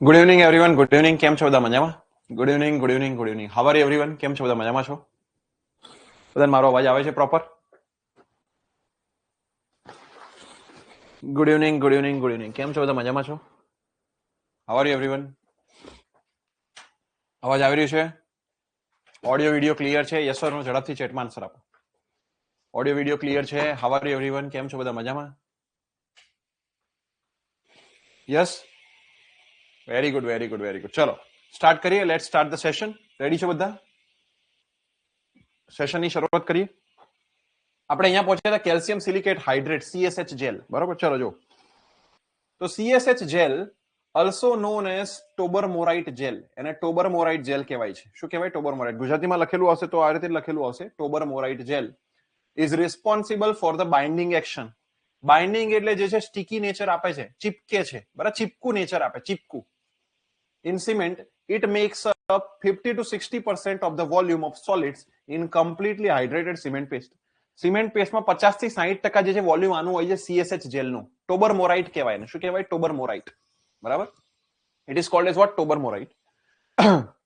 Good evening everyone. Good evening. કેમ છો બધા? મજામાં? Good evening, good evening, good evening. How are everyone? કેમ છો બધા? મજામાં છો? બધાને મારો અવાજ આવે છે proper? Good evening, good evening, good evening. કેમ છો બધા? મજામાં છો? How are everyone? અવાજ આવી રહ્યો છે? ઓડિયો વિડિયો ક્લિયર છે? Yes or no? ઝડપથી ચેટમાં આન્સર આપો. ઓડિયો વિડિયો ક્લિયર છે? How are everyone? કેમ છો બધા? મજામાં? Yes, very good, very good, very good. ચલો સ્ટાર્ટ કરીએ. Let's start the session. Ready છો બધા? સેશનની શરૂઆત કરીએ. આપણે અહીંયા પહોંચ્યા હતા calcium silicate hydrate CSH gel. બરોબર, ચલો જો. તો CSH gel also known as tobermorite gel, એને ટોબરમોરાઇટ જેલ કહેવાય છે. શું કહેવાય? ટોબરમોરાઇટ. ગુજરાતીમાં લખેલું હશે તો આ રીતે લખેલું હશે, tobermorite gel is responsible for the binding action. Binding એટલે જે છે સ્ટીકી નેચર આપે છે, ચીપકે છે, બરાબર, ચીપકુ નેચર આપે, ચીપકુ. In cement it makes up 50 to 60% of the volume of solids in completely hydrated cement paste. Cement પેસ્ટમાં 50 થી 60% જે છે વોલ્યુમ આનું હોય છે CSH જેલનું. ટોબરમોરાઇટ કહેવાય એને. શું કહેવાય? ટોબરમોરાઇટ. બરાબર. It is called as what? Tobermorite.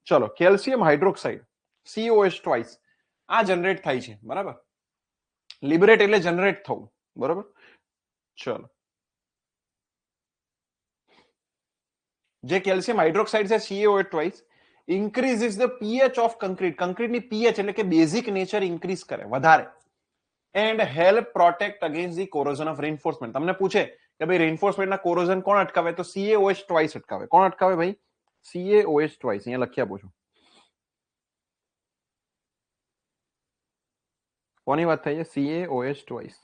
ચલો, કેલ્શિયમ હાઇડ્રોક્સાઇડ COH ટ્વાઇસ આ જનરેટ થાય છે. બરાબર. લિબરેટ એટલે જનરેટ થવું. બરાબર. ચલો, જે કેલ્શિયમ હાઇડ્રોક્સાઇડ છે COH twice increases the pH of concrete. કોન્ક્રીટની pH એટલે કે બેઝિક નેચર ઇન્ક્રીઝ કરે, વધારે. And help protect against the corrosion of reinforcement. તમને પૂછે કે ભાઈ રેઇનફોર્સમેન્ટના કોરોઝન કોણ અટકાવે? તો COH ટ્વાઇસ અટકાવે. કોણ અટકાવે ભાઈ? COH twice. અહીંયા લખી આપું છું. કોની વાત થાય છે? COH twice.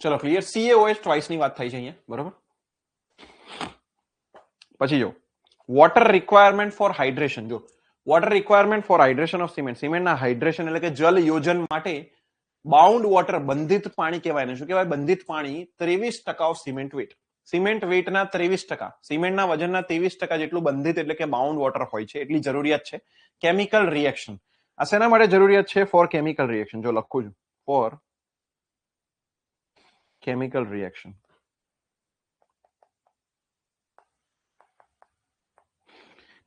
ચલો ક્લિયર. COH ટ્વાઇસ ની વાત થાય છે અહીંયા. બરોબર. પછી જો વોટર રિક્વાયરમેન્ટ ફોર હાઇડ્રેશન. જો water requirement for hydration of cement. સિમેન્ટના હાઇડ્રેશન એટલે કે જલ યોજન માટે બાઉન્ડ વોટર, બંધિત પાણી કહેવાય ને. શું કહેવાય? બંધિત પાણી 23% ઓફ સિમેન્ટ વેટ. સિમેન્ટ વેટના 23%, સિમેન્ટના વજનના 23% જેટલું બંધિત એટલે કે બાઉન્ડ વોટર હોય છે. એટલી જરૂરિયાત છે. Chemical reaction. આ શેના માટે જરૂરિયાત છે? For chemical reaction. જો લખું છું, ફોર કેમિકલ રિએક્શન.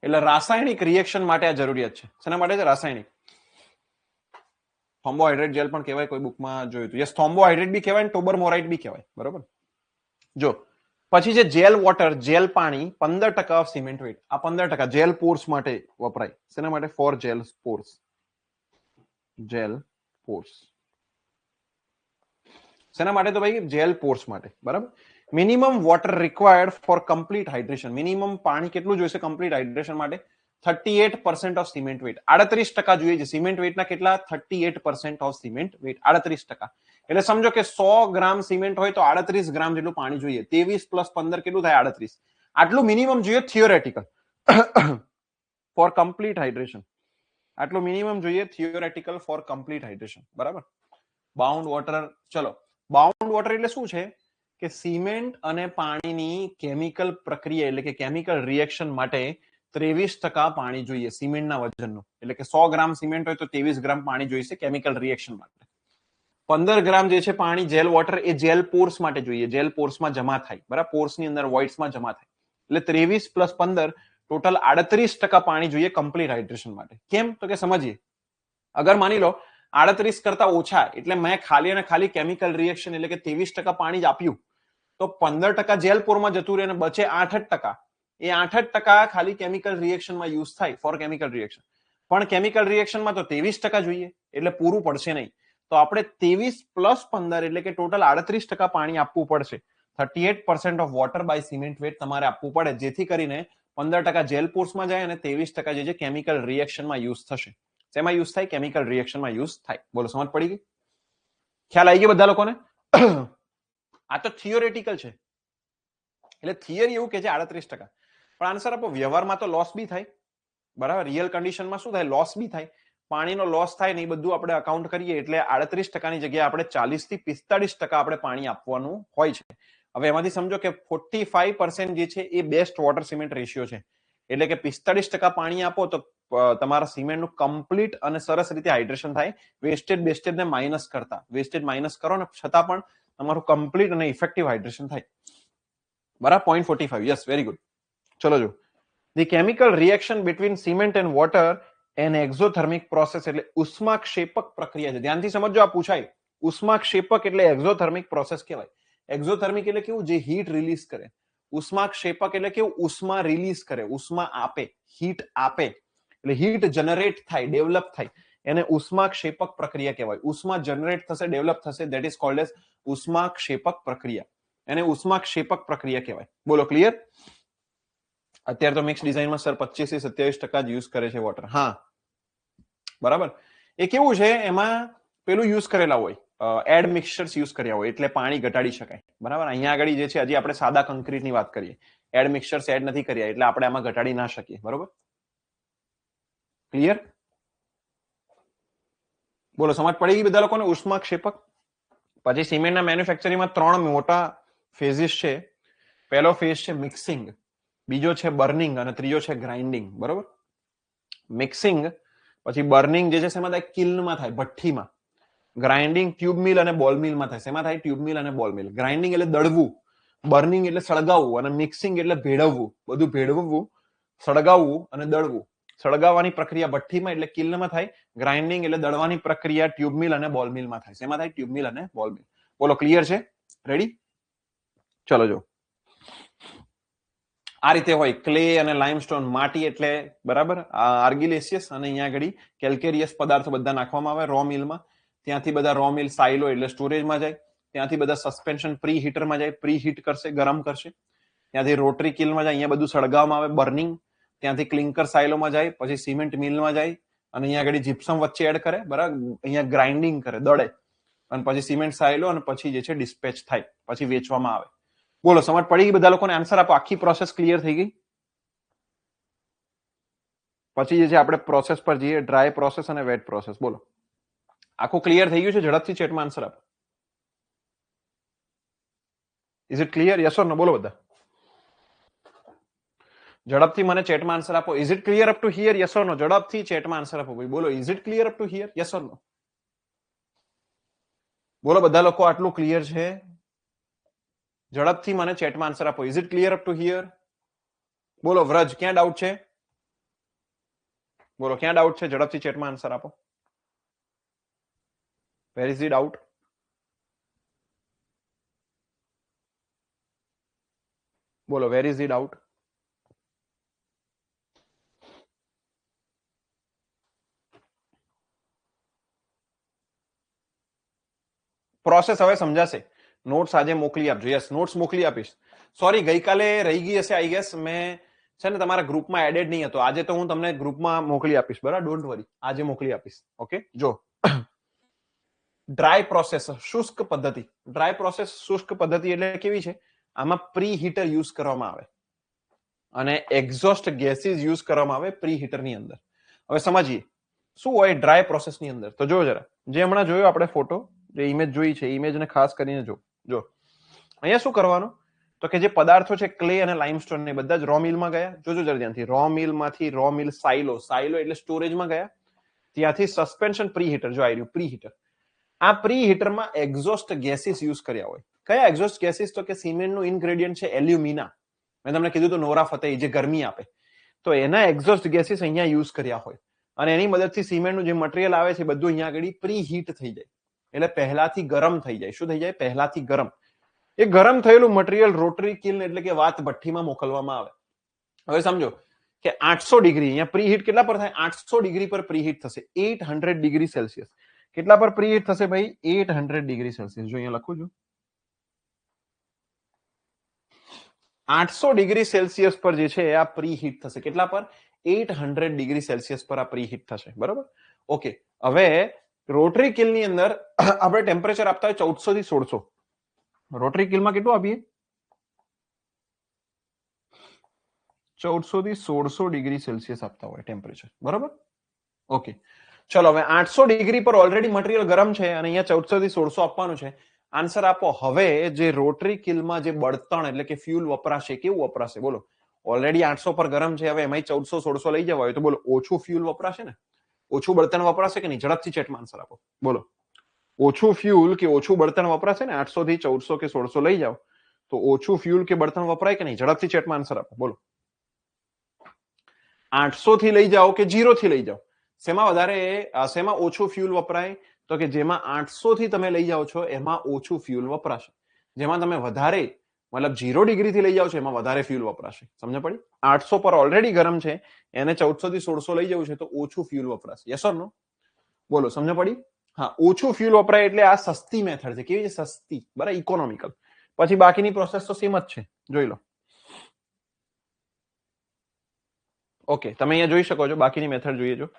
એટલે રાસાયણિક રિએક્શન માટે આ જરૂરિયાત છે. શેના માટે છે? રાસાયણિક. થોમ્બોહાઇડ્રેટ જેલ પણ કહેવાય, કોઈ બુકમાં જોયું હતું. યસ, થોમ્બોહાઇડ્રેટ બી કહેવાય ને ટોબરમોરાઇટ બી કહેવાય. બરોબર. જો પછી છે જેલ વોટર, જેલ પાણી 15% ઓફ સિમેન્ટ વેટ. આ 15% જેલ પોર્સ માટે વપરાય. શેના માટે? For gel pores. Gel pores શેના માટે? તો ભાઈ જેલ પોર્સ માટે. બરાબર. Minimum water required for complete hydration. Minimum પાણી કેટલું જોઈશે કમ્પ્લીટ હાઇડ્રેશન માટે? 38% ઓફ સિમેન્ટ વેટ. 38% જોઈએ છે. સિમેન્ટ વેટના કેટલા? 38% ઓફ સિમેન્ટ વેટ. 38%. એટલે સમજો કે 100 ગ્રામ સિમેન્ટ હોય તો 38 ગ્રામ જેટલું પાણી જોઈએ. 23 + 15 કેટલું થાય? 38. આટલું મિનિમમ જોઈએ થિયોરેટિકલ ફોર કમ્પ્લીટ હાઇડ્રેશન. આટલું મિનિમમ જોઈએ થિયોરેટિકલ ફોર કમ્પ્લીટ હાઇડ્રેશન. બરાબર. Bound water. ચલો, બાઉન્ડ વોટર એટલે શું છે? કે સિમેન્ટ અને પાણીની કેમિકલ પ્રક્રિયા એટલે કે કેમિકલ રિએક્શન માટે 23% પાણી જોઈએ સિમેન્ટના વજનનું. એટલે કે 100 ગ્રામ સિમેન્ટ હોય તો 23 ગ્રામ પાણી જોઈશે કેમિકલ રિએક્શન માટે. 15 ગ્રામ જે છે પાણી જેલ વોટર એ જેલ પોર્સ માટે જોઈએ. જેલ પોર્સમાં જમા થાય. બરાબર. પોર્સની અંદર વોઇડ્સમાં જમા થાય. એટલે 23 + 15 ટોટલ 38% પાણી જોઈએ કમ્પ્લીટ હાઇડ્રેશન માટે. કેમ? તો કે સમજીએ. અગર માની લો 38 કરતા ઓછા, એટલે મેં ખાલી અને ખાલી કેમિકલ રિએક્શન એટલે કે 23% પાણી જ આપ્યું, તો 15% જેલ પોરમાં જતું રહે અને બચે 8%. એ 8% ખાલી કેમિકલ રિએક્શનમાં યુઝ થાય ફોર કેમિકલ રિએક્શન. પણ કેમિકલ રિએક્શનમાં તો 23% જોઈએ, એટલે પૂરું પડશે નહીં. તો આપણે 23 + 15 એટલે કે ટોટલ 38% પાણી આપવું પડશે. 38% of water by cement weight તમારે આપવું પડે, જેથી કરીને 15% જેલ પોર્સમાં જાય અને 23% જે છે કેમિકલ રિએક્શનમાં યુઝ થશે. શેમાં યુઝ થાય? કેમિકલ રિએક્શનમાં યુઝ થાય. બોલો, સમજ પડી ગઈ? ખ્યાલ આવી ગયો બધા લોકોને? આ તો થિયોરેટિકલ છે. એટલે થિયરી એવું કે છે 38%. પણ આન્સર આપો. વ્યવહારમાં તો લોસ બી થાય. બરાબર. રિયલ કન્ડિશનમાં શું થાય? લોસ બી થાય. પાણીનો લોસ થાય ને એ બધું આપણે અકાઉન્ટ કરીએ એટલે 38%ની જગ્યાએ આપણે 40 થી 45% આપણે પાણી આપવાનું હોય છે. હવે એમાંથી સમજો કે 45% જે છે એ બેસ્ટ વોટર સિમેન્ટ રેશિયો છે. એટલે કે 45% પાણી આપો તો તમારા સિમેન્ટનું કમ્પ્લીટ અને સરસ રીતે હાઇડ્રેશન થાય. વેસ્ટેજ ને માઇનસ કરતા, વેસ્ટેજ માઇનસ કરો ને છતાં પણ તમારું કમ્પ્લીટ અને ઇફેક્ટિવ હાઇડ્રેશન થાય. બરાબર, 0.45. Yes, very good. ચલો જો, the chemical reaction between cement and water an exothermic process એટલે ઉષ્માક્ષેપક પ્રક્રિયા છે. ધ્યાનથી સમજો, આ પૂછાય. ઉષ્માક્ષેપક એટલે એક્ઝોથર્મિક પ્રોસેસ કહેવાય. એક્ઝોથર્મિક એટલે કેવું, જે હીટ રિલીઝ કરે. ઉષ્માક્ષેપક એટલે કેવું, ઉષ્મા રિલીઝ કરે, ઉષ્મા આપે, હીટ આપે, એટલે હીટ જનરેટ થાય, ડેવલપ થાય, એને ઉષ્માક્ષેપક પ્રક્રિયા કહેવાય. ઉષ્મા જનરેટ થશે, ડેવલપ થશે, ધેટ ઇઝ કોલ્ડ એઝ ઉષ્માક્ષેપક પ્રક્રિયા. એને ઉષ્માક્ષેપક પ્રક્રિયા કહેવાય. બોલો, ક્લિયર? અત્યારે તો મિક્સ ડિઝાઇનમાં સર 25 થી 27% જ યુઝ કરે છે વોટર. હા, બરાબર. એ કેવું છે, એમાં પેલું યુઝ કરેલા હોય, એડ મિક્સચર્સ યુઝ કર્યા હોય, એટલે પાણી ઘટાડી શકાય. બરાબર. અહીંયા આગળ જે છે, હજી આપણે સાદા કોન્ક્રીટની વાત કરીએ, એડ મિક્સચર્સ એડ નથી કર્યા, એટલે આપણે આમાં ઘટાડી ના શકીએ. બરોબર, ક્લિયર? બોલો, સમજ પડી ગઈ બધા લોકોને? ઉષ્માક્ષેપક. પછી સિમેન્ટના મેન્યુફેક્ચરિંગમાં 3 મોટા ફેઝિસ છે. પહેલો ફેઝ છે મિક્સિંગ, બીજો છે બર્નિંગ અને ત્રીજો છે ગ્રાઇન્ડિંગ. બરોબર. મિક્સિંગ પછી બર્નિંગ જે છે શેમાં થાય? કિલ્નમાં થાય, ભઠ્ઠીમાં. ગ્રાઇન્ડિંગ ટ્યુબ મિલ અને બોલ મિલમાં થાય. શેમાં થાય? ટ્યુબ મિલ અને બોલ મિલ. ગ્રાઇન્ડિંગ એટલે દળવું, બર્નિંગ એટલે સળગાવવું, અને મિક્સિંગ એટલે ભેળવવું. બધું ભેળવવું, સળગાવવું અને દળવું. સળગાવવાની પ્રક્રિયા ભઠ્ઠીમાં એટલે કિલ્નમાં થાય. ગ્રાઇન્ડિંગ એટલે દળવાની પ્રક્રિયા ટ્યુબ મિલ અને બોલ મિલમાં થાય. શેમાં થાય? ટ્યુબ મિલ અને બોલ મિલ. બોલો, ક્લિયર છે? રેડી? ચલો જો, આ રીતે હોય. ક્લે અને લાઇમસ્ટોન, માટી એટલે બરાબર આર્ગિલેસિયસ, અને અહીંયા આગળ કેલ્કેરિયસ પદાર્થો બધા નાખવામાં આવે રો મિલમાં. ત્યાંથી બધા રો મિલ સાઇલો એટલે સ્ટોરેજમાં જાય. ત્યાંથી બધા સસ્પેન્શન પ્રી હીટરમાં જાય, પ્રી હીટ કરશે, ગરમ કરશે. ત્યાંથી રોટરી કિલમાં જાય, અહીંયા બધું સળગાવવામાં આવે, બર્નિંગ. ત્યાંથી ક્લિંકર સાઇલોમાં જાય, પછી સિમેન્ટ મિલમાં જાય, અને અહીંયા આગળ જીપ્સમ વચ્ચે એડ કરે, બરાબર. અહીંયા ગ્રાઇન્ડિંગ કરે, દળે, અને પછી સિમેન્ટ સાઇલો, અને પછી જે છે ડિસ્પેચ થાય, પછી વેચવામાં આવે. બોલો, સમજ પડી ગઈ બધા લોકોને? આન્સર આપો. આખી પ્રોસેસ ક્લિયર થઈ ગઈ? પછી જે છે આપણે પ્રોસેસ પર જઈએ, ડ્રાય પ્રોસેસ અને વેટ પ્રોસેસ. બોલો, આખું ક્લિયર થઈ ગયું છે? ઝડપથી ચેટમાં આન્સર આપો. Is it clear? Yes or no? બોલો બધા, ઝડપથી મને ચેટમાં આન્સર આપો. Is it clear up to here? Yes or no? ઝડપથી ચેટમાં આન્સર આપો ભાઈ. બોલો, is it clear up to here? Yes or no? બોલો બધા લોકો, આટલું ક્લિયર છે? ઝડપથી મને ચેટમાં આન્સર આપો. Is it clear up to here? બોલો, વ્રજ, ક્યાં ડાઉટ છે? બોલો, ક્યાં ડાઉટ છે? ઝડપથી ચેટમાં આન્સર આપો. Where is the doubt? બોલો, where is the doubt? Process હવે સમજાશે. નોટ્સ આજે મોકલી આપજો. યસ, નોટ્સ મોકલી આપીશ. સોરી, ગઈકાલે રહી ગઈ હશે આઈ ગેસ. મેં છે ને તમારા ગ્રુપમાં એડેડ નહીં હતો. આજે તો હું તમને ગ્રુપમાં મોકલી આપીશ. બરાબર, ડોન્ટ વરી, આજે મોકલી આપીશ. ઓકે. જો, ડ્રાય પ્રોસેસ, શુષ્ક પદ્ધતિ. ડ્રાય પ્રોસેસ, શુષ્ક પદ્ધતિ એટલે કેવી છે? આમાં પ્રી હીટર યુઝ કરવામાં આવે અને એક્ઝોસ્ટ ગેસીસ યુઝ કરવામાં આવે પ્રી હીટર ની અંદર. હવે સમજીએ શું હોય ડ્રાય પ્રોસેસ ની અંદર. તો જો જરા, જે હમણાં જોયો આપણે ફોટો, જે ઇમેજ જોઈ છે, ઇમેજને ખાસ કરીને જો. અહીંયા શું કરવાનું? તો કે જે પદાર્થો છે, ક્લે અને લાઇમસ્ટોન, ને બધા જ રો મિલમાં ગયા. જોજો જરા ધ્યાનથી. રો મિલમાંથી રો મિલ સાઇલો, સાઇલો એટલે સ્ટોરેજમાં ગયા. ત્યાંથી સસ્પેન્શન પ્રી હીટર, જો આવ્યું પ્રી હીટર. આ પ્રી હીટરમાં એક્ઝોસ્ટ ગેસીસ યુઝ કર્યા હોય. કયા એક્ઝોસ્ટ ગેસીસ? તો કે સિમેન્ટનું ઇન્ગ્રેડિયન્ટ છે એલ્યુમિના. મેં તમને કીધું તો નોરા ફતેહી, જે ગરમી આપે. તો એના એક્ઝોસ્ટ ગેસીસ અહીંયા યુઝ કર્યા હોય, અને એની મદદથી સિમેન્ટનું જે મટીરિયલ આવે છે બધું અહીંયા આગળ પ્રી હીટ થઈ જાય, એટલે પહેલાથી ગરમ થઈ જાય. શું થઈ જાય? પહેલાથી ગરમ. એ ગરમ થયેલું મટીરિયલ રોટરી કિલ્ન એટલે કે વાત ભઠ્ઠીમાં મોકલવામાં આવે. હવે સમજો કે 800 ડિગ્રી, અહીંયા પ્રી હીટ કેટલા પર થાય? 800 ડિગ્રી પર પ્રી હીટ થશે. 800 ડિગ્રી સેલ્સિયસ. કેટલા પર પ્રી હીટ થશે ભાઈ? 800 ડિગ્રી સેલ્સિયસ. જો અહીંયા લખું છું, 800 ડિગ્રી સેલ્સિયસ પર જે છે આ પ્રી હીટ થશે. કેટલા પર? 800 ડિગ્રી સેલ્સિયસ પર આ પ્રી હીટ થશે. બરોબર, ઓકે. હવે રોટરી કિલ ની અંદર આપણે ટેમ્પરેચર આપતા હોય 1400 થી 1600. રોટરી કિલમાં કેટલું આપીએ? 1400 થી 1600 ડિગ્રી સેલ્સિયસ આપતા હોય ટેમ્પરેચર. બરોબર, ઓકે. ચલો, હવે 800 ડિગ્રી પર ઓલરેડી મટીરિયલ ગરમ છે, અને અહીંયા 1400 થી 1600 આપવાનું છે. આન્સર આપો. હવે જે રોટરી કિલમાં જે બળતણ એટલે કે ફ્યુલ વપરાશે, કેવું વપરાશે? બોલો, ઓલરેડી 800 પર ગરમ છે, હવે એમાં 1400-1600 લઈ જવા હોય તો બોલો ઓછું ફ્યુલ વપરાશે ને, ઓછું બળતણ વપરાશે કે નહીં? ઝડપથી ચેટમાં આન્સર આપો, બોલો. ઓછું ફ્યુલ કે ઓછું બળતણ વપરાશે ને? 800 થી 1400 કે 1600 લઈ જાઓ તો ઓછું ફ્યુલ કે બળતણ વપરાય કે નહીં? ઝડપથી ચેટમાં આન્સર આપો, બોલો. 800 થી લઈ જાઓ કે 0 થી લઈ જાઓ, શેમાં વધારે, શેમાં ઓછું ફ્યુલ વપરાય? તો કે જેમાં 800 થી તમે લઈ જાઓ છો એમાં ઓછું ફ્યુલ વપરાશે, જેમાં તમે વધારે મતલબ 0 ડિગ્રી થી લઈ જાઓ છો એમાં વધારે ફ્યુલ વપરાશે. સમજ પડી? 800 પર ઓલરેડી ગરમ છે, એને 1400 થી 1600 લઈ જવું છે તો ઓછું ફ્યુલ વપરાશે. Yes or no? બોલો, સમજ પડી? હા, ઓછું ફ્યુલ વપરાય એટલે આ સસ્તી મેથડ છે. કેવી છે? સસ્તી, બરાબર, ઇકોનોમિકલ. પછી બાકીની પ્રોસેસ તો સેમ જ છે, જોઈ લો. ઓકે, તમે અહીંયા જોઈ શકો છો, બાકીની મેથડ જોઈએ જો.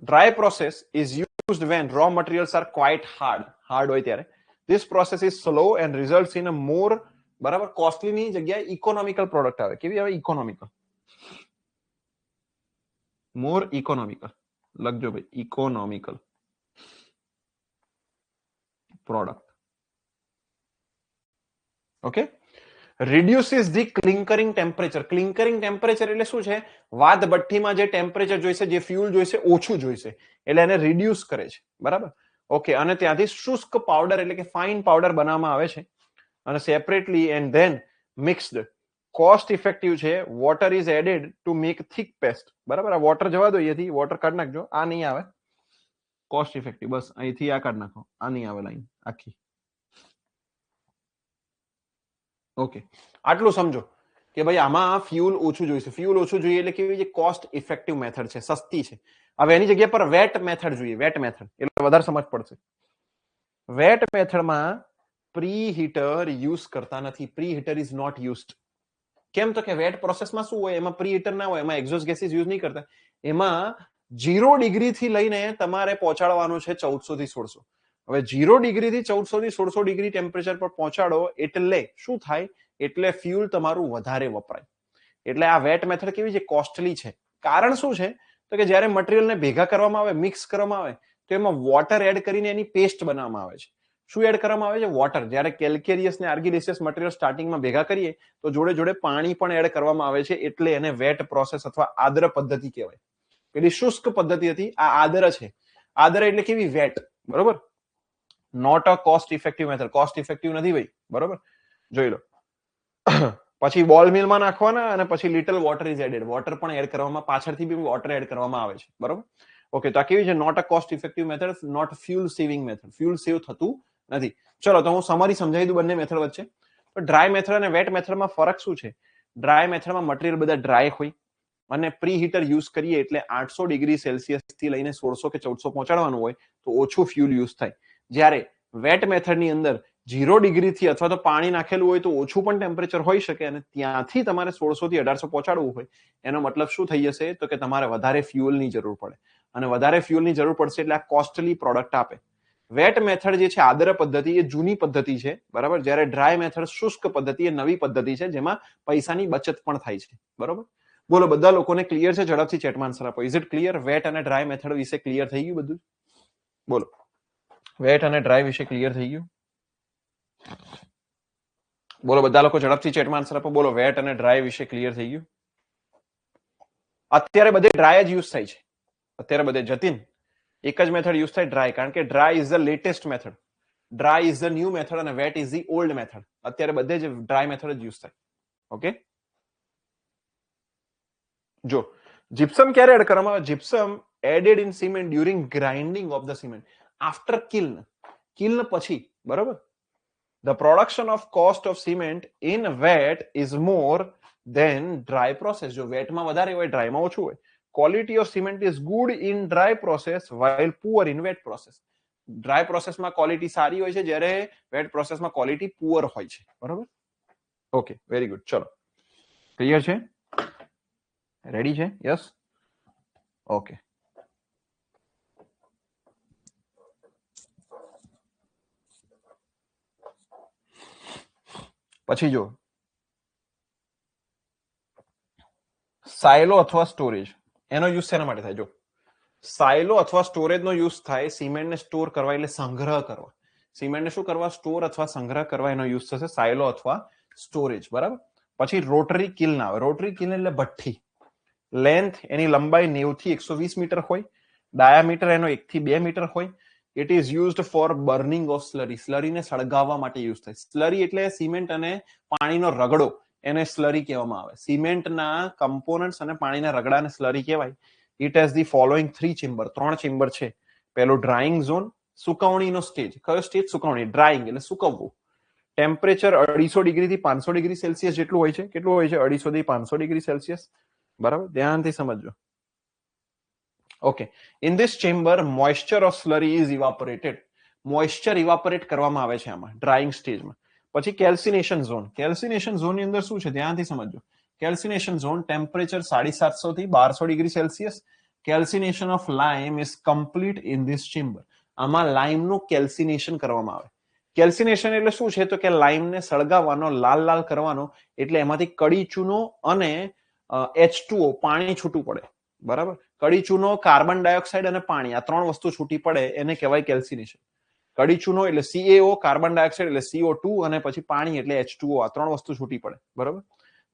Dry process is used when raw materials are quite hard હોય ત્યારે. This process is slow and results in a more, બરાબર, કોસ્ટલી ની જગ્યાએ ઇકોનોમિકલ પ્રોડક્ટ આવે. કેવી આવે? ઇકોનોમિકલ. મોર ઇકોનોમિકલ લખજો ભાઈ, economical product. Okay. reduces the clinkering temperature. Clinkering temperature એટલે શું છે? વાદ ભઠ્ઠીમાં જે ટેમ્પરેચર જોઈશે, જે ફ્યુલ જોઈશે, ઓછું જોઈશે, એટલે એને રિડ્યુસ કરે છે, બરાબર. ઓકે, અને ત્યાંથી શુષ્ક પાવડર એટલે કે ફાઇન પાવડર બનાવવામાં આવે છે અને separately and then mixed. Cost effective છે. Water is added to make thick paste, બરાબર. આ વોટર જવા દો, અહીંથી વોટર કાઢી નાખજો, આ નહીં આવે. કોસ્ટ ઇફેક્ટિવ, બસ અહીંથી આ કાઢી નાખો, આ નહીં આવે લાઈન આખી. ઓકે, આટલું સમજો કે ભાઈ આમાં ફ્યુલ ઓછું જોઈશે. ફ્યુલ ઓછું જોઈએ એટલે કેવી છે? કોસ્ટ ઇફેક્ટિવ મેથડ છે, સસ્તી છે. હવે એની જગ્યા પર વેટ મેથડ જોઈએ. વેટ મેથડ એટલે વધારે સમજ પડશે. વેટ મેથડમાં પ્રી હીટર યુઝ કરતા નથી. Preheater is not used. કેમ? તો કે વેટ પ્રોસેસમાં શું હોય? એમાં પ્રી હીટર ના હોય, એમાં એક્ઝોસ્ટ ગેસીસ યુઝ નહીં કરતા. એમાં 0 ડિગ્રી થી લઈને તમારે પહોંચાડવાનું છે 1400 થી 1600. હવે 0 ડિગ્રી થી 1400 થી 1600 ડિગ્રી ટેમ્પરેચર પર પહોંચાડો એટલે શું થાય? એટલે ફ્યુલ તમારું વધારે વપરાય. એટલે આ વેટ મેથડ કેવી છે? કોસ્ટલી છે. કારણ શું છે? તો કે જ્યારે મટીરિયલને ભેગા કરવામાં આવે, મિક્સ કરવામાં આવે, તો એમાં વોટર એડ કરીને એની પેસ્ટ બનાવવામાં આવે છે. શું એડ કરવામાં આવે છે? વોટર. જ્યારે કેલ્કેરિયસ ને આર્ગિલિસિયસ મટીરિયલ સ્ટાર્ટિંગમાં ભેગા કરીએ તો જોડે જોડે પાણી પણ એડ કરવામાં આવે છે, એટલે એને વેટ પ્રોસેસ અથવા આદ્ર પદ્ધતિ કહેવાય. પેલી શુષ્ક પદ્ધતિ હતી, આ આદ્ર છે. આદ્ર એટલે કેવી? વેટ, બરોબર. Not a cost effective method. Cost effective નથી ભાઈ, બરોબર. જોઈ લો. પછી બોલ મિલમાં નાખવાના અને પછી little water is added. Water પણ એડ કરવામાં, પાછળથી બી વોટર એડ કરવામાં આવે છે, બરોબર. ઓકે, તો આ કેવી છે? Not a cost effective method, not fuel saving method. Fuel save થતું નથી. ચલો તો હું સમરી સમજાવી દઉં બંને મેથડ વચ્ચે. તો ડ્રાય મેથડ અને વેટ મેથડમાં ફરક શું છે? ડ્રાય મેથડમાં મટીરિયલ બધા ડ્રાય હોય અને પ્રી હીટર યુઝ કરીએ એટલે 800 ડિગ્રી સેલ્સિયસ થી લઈને 1600 કે 1400 પહોંચાડવાનું હોય તો ઓછું ફ્યુલ યુઝ થાય. જ્યારે વેટ મેથડની અંદર 0 ડિગ્રી થી અથવા તો પાણી નાખેલું હોય તો ઓછું પણ ટેમ્પરેચર હોઈ શકે અને ત્યાંથી તમારે 1600 થી 1800 પહોંચાડવું હોય, એનો મતલબ શું થઈ જશે? તો કે તમારે વધારે ફ્યુલની જરૂર પડે અને વધારે ફ્યુલની જરૂર પડશે એટલે આ કોસ્ટલી પ્રોડક્ટ આપે. વેટ મેથડ જે છે, આદ્ર પદ્ધતિ, એ જૂની પદ્ધતિ છે, બરાબર. જ્યારે ડ્રાય મેથડ શુષ્ક પદ્ધતિ એ નવી પદ્ધતિ છે, જેમાં પૈસાની બચત પણ થાય છે, બરોબર. બોલો, બધા લોકોને ક્લિયર છે? ઝડપથી ચેટમાં આન્સર આપો. Is it clear? વેટ અને ડ્રાય મેથડ વિશે ક્લિયર થઈ ગયું બધું? બોલો, વેટ અને ડ્રાય વિશે ક્લિયર થઈ ગયું? બોલો, બધા લોકો ઝડપથી ચેટમાં આન્સર આપો. બોલો, વેટ અને ડ્રાય વિશે ક્લિયર થઈ ગયું? અત્યારે બધે ડ્રાય જ યુઝ થાય છે. અત્યારે બધે જતીન એક જ મેથડ યુઝ થાય, ડ્રાય. કારણ કે dry is the latest method, dry is the new method અને wet is the old method. અત્યારે બધે જ ડ્રાય મેથડ જ યુઝ થાય. ઓકે, જો જીપ્સમ ક્યારે એડ કરવામાં આવે? Gypsum added in cement during grinding of the cement after kiln. Kiln પછી, બરોબર. The production of cost of cement in wet is more than dry process. જો વેટમાં વધારે હોય, ડ્રાયમાં ઓછું હોય. Quality of cement is good in dry process while poor in wet process. Dry પ્રોસેસમાં quality સારી હોય છે, જ્યારે વેટ પ્રોસેસમાં ક્વોલિટી પુઅર હોય છે, બરોબર. Okay, very good. ચલો, ક્લિયર છે? રેડી છે? યસ. ઓકે, પછી જો સાયલો અથવા સ્ટોરેજ, એનો યુઝ શેના માટે થાય? જો સાયલો અથવા સ્ટોરેજનો યુઝ થાય સિમેન્ટને સ્ટોર કરવા, એટલે સંગ્રહ કરવા. સિમેન્ટને શું કરવા? સ્ટોર અથવા સંગ્રહ કરવા એનો યુઝ થશે સાયલો અથવા સ્ટોરેજ, બરાબર. પછી રોટરી કિલ્ન આવે. રોટરી કિલ્ન એટલે ભઠ્ઠી. લેન્થ એની લંબાઈ 90 થી 120 મીટર હોય. ડાયામીટર એનો 1 થી 2 મીટર હોય. It is used for burning of slurry. સ્લરીને સળગાવવા માટે યુઝ થાય. સ્લરી એટલે સિમેન્ટ અને પાણીનો રગડો, એને સ્લરી કહેવામાં આવે. સિમેન્ટના કમ્પોનન્ટ્સ અને પાણીના રગડાને સ્લરી કહેવાય. It has the following 3 chamber. 3 chamber છે. પહેલો ડ્રાઇંગ ઝોન, સુકવણીનો સ્ટેજ. કયો સ્ટેજ? સુકવણી. ડ્રાઇંગ એટલે સુકવવું. ટેમ્પરેચર 250 ડિગ્રી થી 500 ડિગ્રી સેલ્સિયસ જેટલું હોય છે. કેટલું હોય છે? 250 થી 500 ડિગ્રી સેલ્સિયસ. બરાબર, ધ્યાનથી સમજો. Okay, in this chamber moisture of slurry is evaporated. Moisture evaporate કરવામાં આવે છે આમાં ડ્રાઇંગ સ્ટેજમાં. પછી કેલ્સિનેશન ઝોન. કેલ્સિનેશન ઝોનની અંદર શું છે? ધ્યાનથી સમજો. કેલ્સિનેશન ઝોન ટેમ્પરેચર 750 થી 1200 degree Celsius. Calcination of lime is complete in this chamber. આમાં લાઇમનું કેલ્સિનેશન કરવામાં આવે. કેલ્સિનેશન એટલે શું છે? તો કે લાઇમને સળગાવવાનો, લાલ લાલ કરવાનો, એટલે એમાંથી કડી ચૂનો અને H2O પાણી છૂટું પડે. બરાબર, કડી ચૂનો, કાર્બન ડાયોક્સાઇડ અને પાણી, આ 3 વસ્તુ છૂટી પડે એને કહેવાય કેલ્સિનેશન. કડી ચૂનો એટલે CaO, કાર્બન ડાયોક્સાઇડ એટલે CO2 અને પછી પાણી એટલે H2O, આ 3 વસ્તુ છૂટી પડે. બરાબર,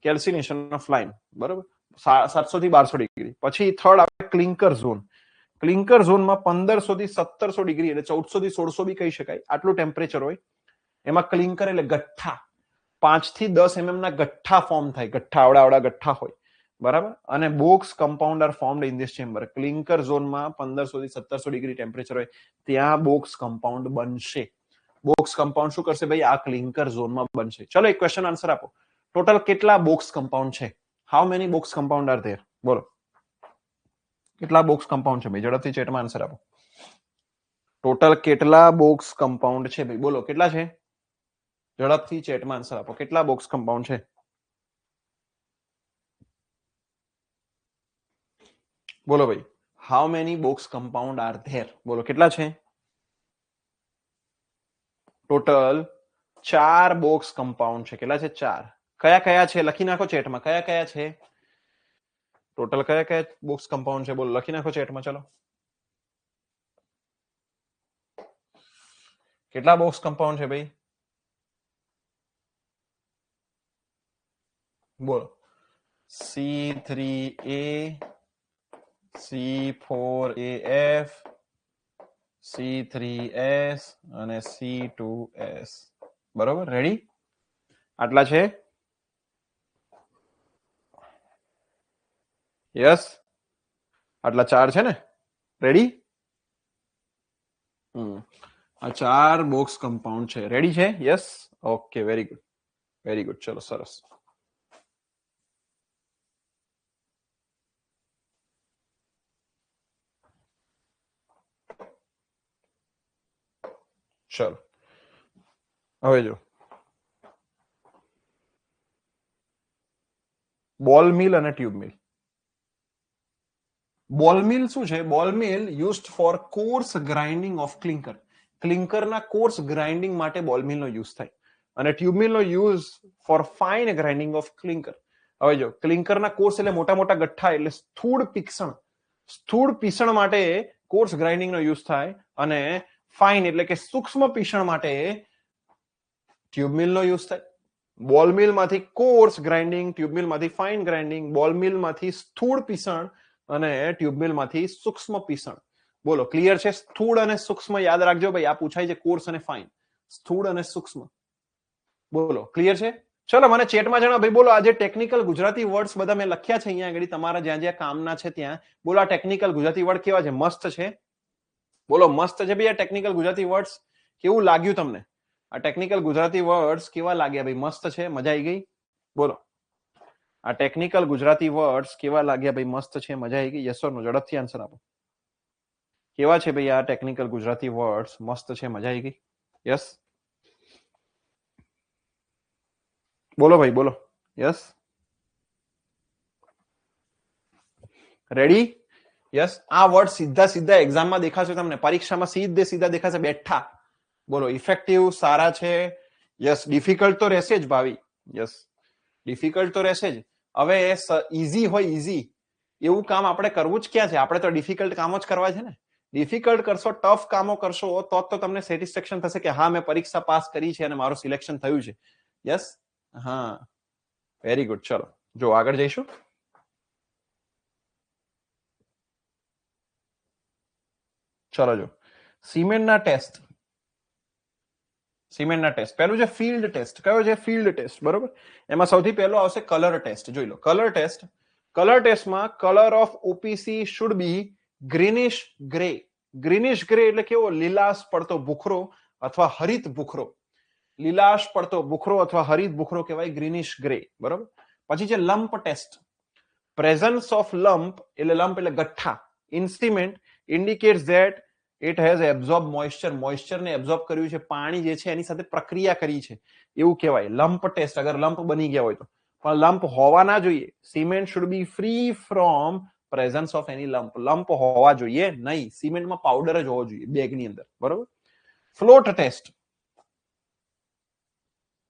કેલ્સિનેશન ઓફ લાઇમ. બરાબર, 700 થી 1200 ડિગ્રી. પછી થર્ડ આવે ક્લિંકર ઝોન. ક્લિંકર ઝોનમાં 1500 થી 1700 ડિગ્રી એટલે 1400 થી 1600 બી કહી શકાય, આટલું ટેમ્પરેચર હોય. એમાં ક્લિંકર એટલે ગઠ્ઠા, 5 થી 10 mm ના ગઠ્ઠા ફોર્મ થાય. ગઠ્ઠા, આવડા ગઠ્ઠા હોય. બરાબર, અને Bogue's compound are formed in this chamber. Clinker ઝોનમાં 1500 થી 1700 ડિગ્રી ટેમ્પરેચર હોય, ત્યાં બોક્સ કમ્પાઉન્ડ બનશે. બોક્સ કમ્પાઉન્ડ શું કરશે ભાઈ? આ ક્લિંકર ઝોનમાં બનશે. ચલો એક ક્વેશ્ચન આન્સર આપો. ટોટલ કેટલા બોક્સ કમ્પાઉન્ડ છે? How many Bogue's compound are there? બોલો, કેટલા બોક્સ કમ્પાઉન્ડ છે ભાઈ? ઝડપથી ચેટમાં આન્સર આપો. ટોટલ કેટલા બોક્સ કમ્પાઉન્ડ છે ભાઈ? બોલો, કેટલા છે? ઝડપથી ચેટમાં આન્સર આપો. કેટલા બોક્સ કમ્પાઉન્ડ છે? બોલો ભાઈ, how many Bogue's compound are there? બોલો, કેટલા છે? ટોટલ 4 બોક્સ કમ્પાઉન્ડ છે. કેટલા છે? 4. કયા કયા છે? લખી નાખો ચેટમાં. કયા કયા છે? ટોટલ કયા કયા બોક્સ કમ્પાઉન્ડ છે? બોલો, લખી નાખો ચેટમાં. ચલો, કેટલા બોક્સ કમ્પાઉન્ડ છે ભાઈ? બોલો, C3A, C4AF, C3S અને C2S. બરોબર, રેડી? આટલા છે? યસ, આટલા 4 છે ને? રેડી? આ 4 બોક્સ કમ્પાઉન્ડ છે. રેડી છે? Yes, okay, very good, very good. ચલો, સરસ. ચલો, હવે જો બોલ મિલ અને ટ્યુબ મિલ. બોલ મિલ શું છે? Ball mill used for coarse grinding of clinker. ક્લિંકરના કોર્સ ગ્રાઇન્ડિંગ માટે બોલ મિલનો યુઝ થાય. અને ટ્યુબ મિલનો use for fine grinding of clinker. હવે જો, ક્લિંકરના કોર્સ એટલે મોટા મોટા ગઠ્ઠા, એટલે સ્થૂળ પીક્ષણ. સ્થૂળ પીષણ માટે કોર્સ ગ્રાઇન્ડિંગનો યુઝ થાય, અને ફાઇન એટલે કે સૂક્ષ્મ પીષણ માટે ટ્યુબ મિલનો યુઝ થાય. બોલ મિલમાંથી કોર્સ ગ્રાઇન્ડિંગ, ટ્યુબ મિલમાંથી ફાઇન ગ્રાઇન્ડિંગ, બોલ મિલમાંથી સ્થૂળ પીષણ અને ટ્યુબ મિલમાંથી સૂક્ષ્મ પીષણ. બોલો, ક્લિયર છે? સ્થૂળ અને સૂક્ષ્મ યાદ રાખજો ભાઈ, આ પૂછાય છે કોર્સ અને ફાઇન. સ્થૂળ અને સૂક્ષ્મ. બોલો, ક્લિયર છે? ચલો, મને ચેટમાં જણાવો ભાઈ. બોલો, આજે ટેકનિકલ ગુજરાતી વર્ડ્સ બધા મેં લખ્યા છે અહીંયા આગળ, તમારા જ્યાં જ્યાં કામના છે ત્યાં. બોલો, આ ટેકનિકલ ગુજરાતી વર્ડ કેવા છે? મસ્ત છે? બોલો, મસ્ત છે ભાઈ આ ટેકનિકલ ગુજરાતી વર્ડ્સ? કેવું લાગ્યું તમને? આ ટેકનિકલ ગુજરાતી વર્ડ્સ કેવા લાગ્યા ભાઈ? મસ્ત છે? મજા આવી ગઈ? બોલો, આ ટેકનિકલ ગુજરાતી વર્ડ્સ કેવા લાગ્યા ભાઈ? મસ્ત છે? મજા આવી ગઈ? Yes or no? ઝડપથી આન્સર આપો. કેવા છે ભાઈ આ ટેકનિકલ ગુજરાતી વર્ડ્સ? મસ્ત છે? મજા આવી ગઈ? યસ, બોલો ભાઈ, બોલો. Yes, ready? યસ. આ વર્ડ સીધા સીધા એક્ઝામમાં દેખાશે તમને, પરીક્ષામાં સીધે સીધા દેખાશે બેઠા. બોલો, ઇફેક્ટિવ સારા છે? યસ. ડિફિકલ્ટ તો રહેશે જ ભાવી. યસ, ડિફિકલ્ટ તો રહેશે જ. હવે ઈઝી હોય, ઈઝી એવું કામ આપણે કરવું જ ક્યાં છે? આપણે તો ડિફિકલ્ટ કામો જ કરવા છે ને. ડિફિકલ્ટ કરશો, ટફ કામો કરશો તો તમને સેટિસ્ફેક્શન થશે કે હા, મેં પરીક્ષા પાસ કરી છે અને મારું સિલેક્શન થયું છે. યસ, હા, વેરી ગુડ. ચલો જો આગળ જઈશું. ચલો જો સિમેન્ટના ટેસ્ટ. પહેલું છે ફિલ્ડ ટેસ્ટ. કયો છે? Field test. બરોબર. એમાં સૌથી પહેલો આવશે કલર ટેસ્ટ. જોઈ લો કલર ટેસ્ટ. કલર ટેસ્ટમાં colour of OPC should be greenish grey. Greenish grey એટલે કેવો? લીલાશ પડતો ભૂખરો અથવા હરિત ભૂખરો. લીલાશ પડતો ભૂખરો અથવા હરિત ભૂખરો કહેવાય ગ્રીનિશ ગ્રે. બરોબર. પછી છે lump test. Presence of lump એટલે ગઠ્ઠા in cement indicates that it has absorb moisture ને એબ્ઝોર્બ કર્યું છે, પાણી જે છે એની સાથે પ્રક્રિયા કરી છે એવું કહેવાય લમ્પ ટેસ્ટ. અગર લમ્પ બની ગયા હોય તો. પણ લમ્પ હોવા ના જોઈએ. Cement should be free from presence of any lump. Lump હોવા જોઈએ નહીં. સિમેન્ટમાં પાવડર જ હોવો જોઈએ બેગની અંદર. બરોબર. Float test.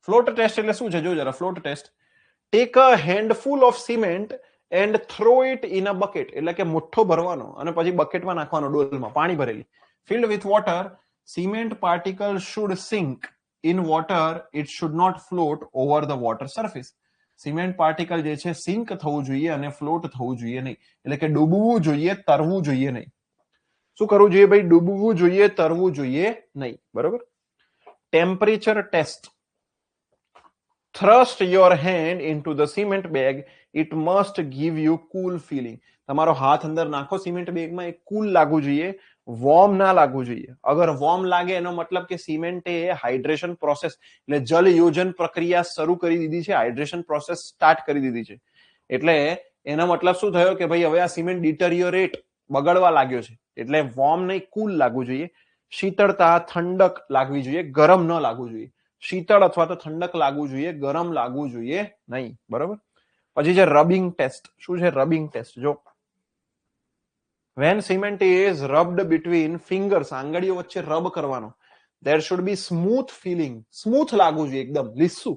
ફ્લોટ ટેસ્ટ એટલે શું છે? જો જરા float test. Take a handful of cement and throw it in a bucket. એટલે કે મુઠ્ઠો ભરવાનો અને પછી બકેટમાં નાખવાનો, ડોલમાં પાણી ભરેલી. Filled with water. Cement particle should sink in water. It should not float over the water surface. Cement particle જે છે સિંક થવું જોઈએ અને ફ્લોટ થવું જોઈએ નહીં. એટલે કે ડૂબવું જોઈએ, તરવું જોઈએ નહીં. શું કરવું જોઈએ ભાઈ? ડૂબવું જોઈએ, તરવું જોઈએ નહીં. બરોબર. Temperature test. Thrust your hand into the cement bag. It must give you cool feeling. તમારો હાથ અંદર નાખો સિમેન્ટ બેગમાં, એ કુલ લાગવું જોઈએ, વોર્મ ના લાગવું જોઈએ. અગર વોર્મ લાગે એનો મતલબ કે સિમેન્ટે હાઇડ્રેશન પ્રોસેસ એટલે જલ યોજન પ્રક્રિયા શરૂ કરી દીધી છે, હાઇડ્રેશન પ્રોસેસ સ્ટાર્ટ કરી દીધી છે. એટલે એનો મતલબ શું થયો કે ભાઈ હવે આ સિમેન્ટ ડિટરિયોરેટ બગડવા લાગ્યો છે. એટલે વોર્મ નહીં, કુલ લાગવું જોઈએ. શીતળતા, ઠંડક લાગવી જોઈએ, ગરમ ન લાગવું જોઈએ. શીતળ અથવા તો ઠંડક લાગવું જોઈએ, ગરમ લાગવું જોઈએ નહીં. બરોબર. પછી છે રબિંગ ટેસ્ટ. શું છે રબિંગ ટેસ્ટ? જો when cement is rubbed between fingers, આંગળીઓ વચ્ચે રબ કરવાનો, there should be smooth feeling. Smooth લાગવું જોઈએ, એકદમ લીસું,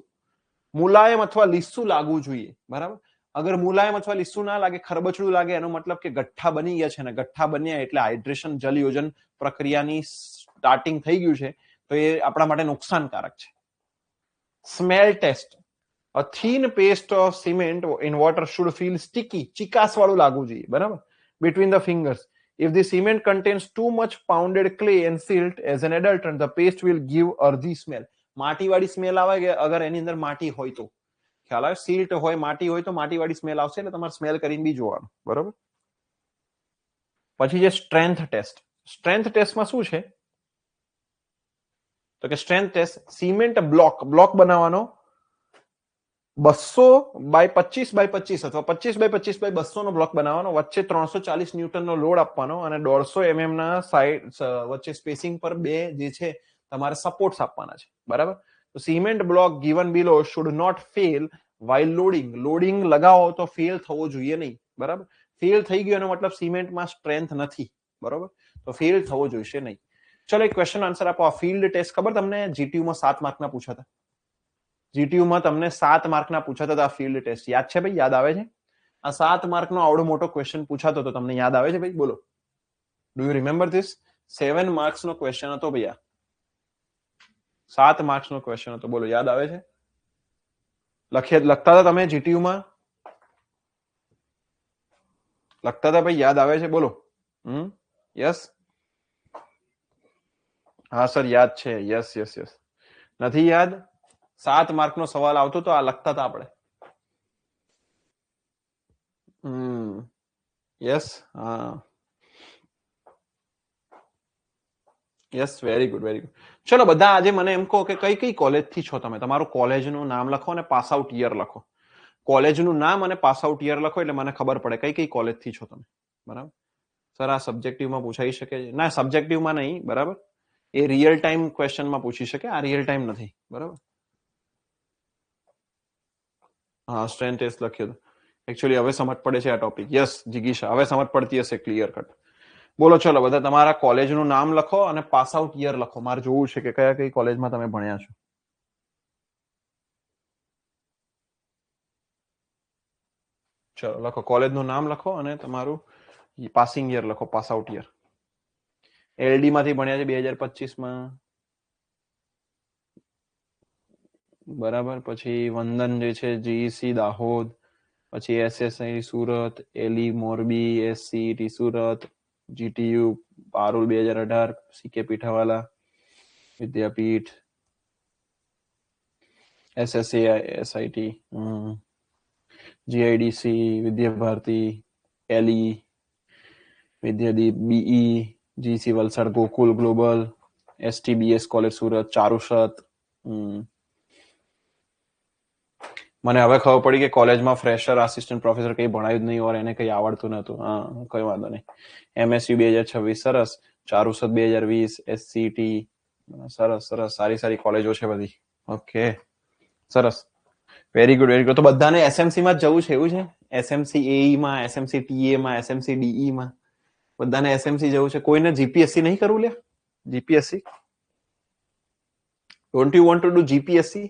મુલાયમ અથવા લીસું લાગવું જોઈએ. બરાબર. અગર મુલાયમ અથવા લીસું ના લાગે, ખરબચડું લાગે, એનો મતલબ કે ગઠ્ઠા બની ગયા છે ને ગઠ્ઠા બન્યા એટલે હાઇડ્રેશન જલ યોજન પ્રક્રિયાની સ્ટાર્ટિંગ થઈ ગયું છે, તો એ આપણા માટે નુકસાનકારક છે. Smell test. A thin paste of cement in water should feel sticky. ચીકાસ વાળું લાગવું જોઈએ. બરાબર. Between the fingers. If the cement contains too much pounded clay and silt as an adulterant, the paste will give earthy smell. માટી વાળી smell આવે કે અગર એની અંદર માટી હોય તો. ખ્યાલ આવે? સિલ્ટ હોય, માટી હોય તો માટી વાળી સ્મેલ આવશે, એટલે તમારે સ્મેલ કરીને બી જોવાનું. બરોબર. પછી જે સ્ટ્રેન્થ ટેસ્ટ. સ્ટ્રેન્થ ટેસ્ટમાં શું છે? તો કે સ્ટ્રેન્થ ટેસ્ટ સિમેન્ટ બ્લોક બનાવવાનો 200x25x25 અથવા 25x25x200 નો બ્લોક બનાવવાનો, વચ્ચે 340 ન્યૂટનનો લોડ આપવાનો અને 150 mm ના સાઈડ વચ્ચે સ્પેસિંગ પર બે જે છે તમારે સપોર્ટ્સ આપવાના છે. બરાબર. તો cement block given below should not fail while loading. Loading લગાવો તો ફેલ થવો જોઈએ નહીં. બરાબર. ફેલ થઈ ગયો એનો મતલબ સિમેન્ટમાં સ્ટ્રેન્થ નથી. બરોબર. તો ફેલ થવો જોઈએ નહીં. ચલો એક ક્વેશ્ચન આન્સર આપો. આ ફિલ્ડ ટેસ્ટ ખબર તમને જીટીયુ માં 7 માર્કના પૂછાતા? જીટીયુ માં તમને 7 માર્કના પૂછાતા હતા ફિલ્ડ ટેસ્ટ. યાદ છે ભાઈ? યાદ આવે છે? આ 7 માર્કનો આવડો મોટો ક્વેશ્ચન પૂછાતો તો તમને યાદ આવે છે ભાઈ? બોલો. Do you remember this? 7 માર્ક્સનો ક્વેશ્ચન હતો ભૈયા. 7 માર્ક્સનો ક્વેશ્ચન હતો. બોલો, યાદ આવે છે? લખતા હતા તમે જીટીયુ માં? લખતા હતા ભાઈ? યાદ આવે છે? બોલો. યસ. હા સર, યાદ છે. Yes yes yes. નથી યાદ? 7 માર્કનો સવાલ આવતો તો આ લખતા હતા આપણે. યસ. હા yes. Very good, very good. ચલો બધા આજે મને એમ કહો કે કઈ કઈ કોલેજ થી છો તમે? તમારું કોલેજનું નામ લખો અને પાસ આઉટ યર લખો. કોલેજનું નામ અને પાસ આઉટ યર લખો એટલે મને ખબર પડે કઈ કઈ કોલેજ થી છો તમે. બરાબર. સર આ સબ્જેક્ટિવમાં પૂછાઈ શકે છે? ના, સબ્જેક્ટિવમાં નહીં. બરાબર. એ રિયલ ટાઈમ ક્વેશ્ચનમાં પૂછી શકે. આ રિયલ ટાઈમ નથી. બરાબર. હા, સ્ટ્રેન્થ ટેસ્ટ લખ્યો હતો. એકચ્યુઅલી હવે સમજ પડે છે આ ટોપિક. યસ જિગીશા, હવે સમજ પડતી હશે ક્લિયર કટ. બોલો ચલો બધા તમારા કોલેજનું નામ લખો અને પાસ આઉટ યર લખો. મારે જોવું છે કે કયા કઈ કોલેજમાં તમે ભણ્યા છો. ચલો લખો, કોલેજનું નામ લખો અને તમારું પાસિંગ યર લખો, પાસ આઉટ યર. એલડી માંથી ભણ્યા છે 2025 માં. બરાબર. પછી વંદન જે છે જીઈસી દાહોદ, પછી SSI Surat, LE Morbi, SCET Surat, GTU Parul 2018, CK Pithawala Vidyapeeth, SSC SIT, GIDC Vidyabharati, LE Vidyadeep, BE, GC Valsad, Gokul global, STBS college Surat, Charusat. મને હવે ખબર પડી કે કોલેજમાં ફ્રેશર આસિસ્ટન્ટ પ્રોફેસર કઈ ભણાયું જ નહીં ઓર એને કઈ આવડતું નતું. હા, કઈ વાંધો નહીં. એમએસયુ 2026 સરસ, ચારુસત 2020, એસસીટી સરસ સરસ, સારી સારી કોલેજો છે બધી. ઓકે, સરસ, વેરી ગુડ વેરી ગુડ. તો બધાને એસએમસી માં જ જવું છે એવું છે? એસએમસી એઈ માં, એસએમસી ટીએ માં, એસએમસી ડીઈ માં બધાને એસએમસી જવું છે? કોઈને જીપીએસસી નહીં કરવું લે? GPSC don't you want to do GPSC?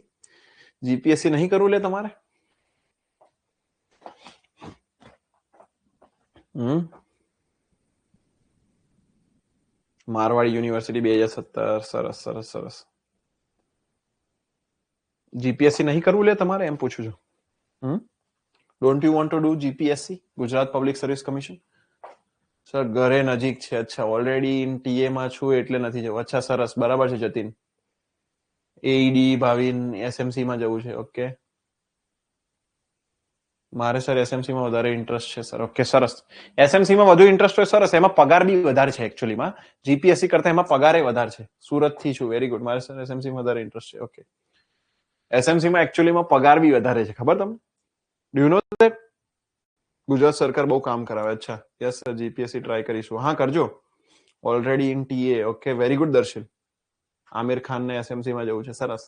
GPSC નહીં કરવું લે તમારે? મારવાડી યુનિવર્સિટી 2017, સરસ સરસ સરસ. જીપીએસસી નહીં કરવું લે તમારે, એમ પૂછું છું. Don't you want to do GPSC, Gujarat public service commission? Sir ઘરે નજીક છે. અચ્છા, ઓલરેડી ટીએ માં છું એટલે નથી જવું. અચ્છા, સરસ, બરાબર છે જતીન. એઈડી ભાવિન એસએમસી માં જવું છે. ઓકે, મારે સર એસએમસી માં વધારે ઇન્ટરેસ્ટ છે સર. ઓકે, સરસ. એસએમસી માં વધુ ઇન્ટરેસ્ટ હોય, સરસ. એમાં પગાર બી વધારે છે એકચ્યુઅલીમાં. જીપીએસસી કરતા એમાં પગારે વધારે છે. સુરત થી છું, વેરી ગુડ. મારે સર એસએમસી માં વધારે ઇન્ટરેસ્ટ છે. ઓકે, એસએમસી માં એકચ્યુઅલીમાં પગાર બી વધારે છે, ખબર તમને? Do you know that? Gujarat સરકાર બહુ કામ કરાવે. અચ્છા, યસ સર, જીપીએસસી ટ્રાય કરીશું. હા, કરજો. Already in ટીએ. Okay, very good દર્શન. આમિર ખાન ને એસએમસી માં જવું છે, સરસ.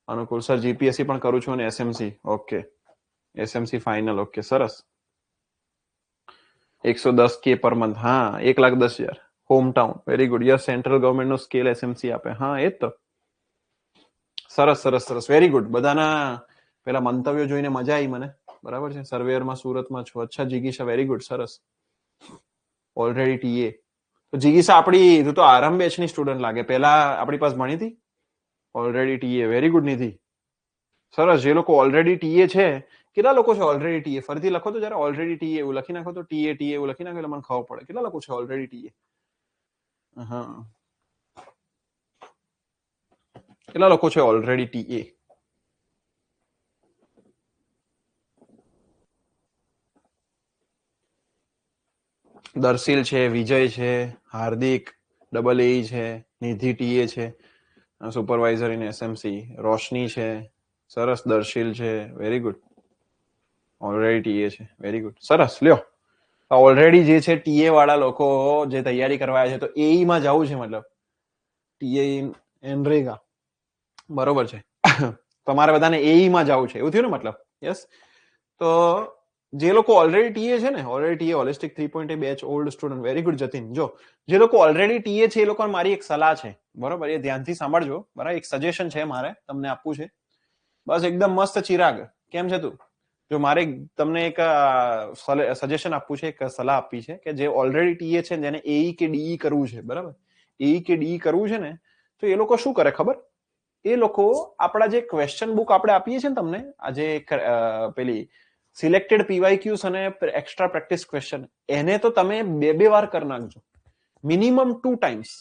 અનુકૂળ સર, જીપીએસસી પણ કરું છું અને SMC. Okay, SMC final. Okay, સરસ. 110 કે પર મંથ. હા, 1,10,000. Home town, very good. Yes, central government નો સ્કેલ એસએમસી આપે. હા, એ જ તો. સરસ સરસ સરસ, વેરી ગુડ. બધાના પેલા મંતવ્યો જોઈને મજા આવી મને. બરાબર છે. સર્વેયરમાં સુરતમાં છું. અચ્છા જીગીશા, વેરી ગુડ, સરસ. ઓલરેડી ટીએ. તો જીગીશા આપણી, તું તો આરંભ બેચની સ્ટુડન્ટ લાગે. પહેલા આપણી પાસે ભણી હતી. ઓલરેડી ટીએ, વેરી ગુડ નિધિ. સરસ. જે લોકો ઓલરેડી ટીએ છે, કેટલા લોકો છે ઓલરેડી ટીએ? ફરીથી લખો તો જરા, ઓલરેડી ટીએ એવું લખી નાખો તો. ટીએ ટીએ એવું લખી નાખો એટલે મને ખબર પડે કેટલા લોકો છે ઓલરેડી ટીએ. હા, કેટલા લોકો છે ઓલરેડી ટીએ? દર્શીલ છે, વિજય છે, હાર્દિક ડબલ એ છે, નિધિ ટીએ છે, સુપરવાઇઝર ઇન એસએમસી, રોશની છે, સરસ. દર્શીલ છે, વેરી ગુડ. ઓલરેડી ટીએ છે, વેરી ગુડ, સરસ. લ્યો, ઓલરેડી જે છે ટીએ વાળા લોકો જે તૈયારી કરવા છે, તો એઈ માં જવું છે, મતલબ ટીએ એનરેગા, બરોબર છે. તમારે બધાને એઈ માં જવું છે એવું થયું ને, મતલબ? યસ. તો જે લોકો ઓલરેડી ટીએ છે ને, already TA holistic 3.8 batch old student, very good Jatin. જો જે લોકો ઓલરેડી ટીએ છે એ લોકોને મારી એક સલાહ છે, બરોબર? એ ધ્યાનથી સાંભળજો, બરાબર? એક સજેશન છે મારે તમને આપવું છે. બસ એકદમ મસ્ત. ચિરાગ, કેમ છે તું? જો મારે તમને એક સજેશન આપવું છે, એક સલાહ આપવી છે કે જે ઓલરેડી ટીએ છે જેને એઈ કે ડીઈ કરવું છે, બરાબર? એઈ કે ડીઈ કરવું છે ને, તો એ લોકો શું કરે ખબર? એ લોકો આપણા જે ક્વેશ્ચન બુક આપણે આપીએ છીએ ને તમને, આજે પેલી સિલેક્ટેડ પીવાયક્યુઝ અને એક્સ્ટ્રા પ્રેક્ટિસ ક્વેશ્ચન, એને તો તમે બે વાર કરી નાખજો. Minimum 2 times.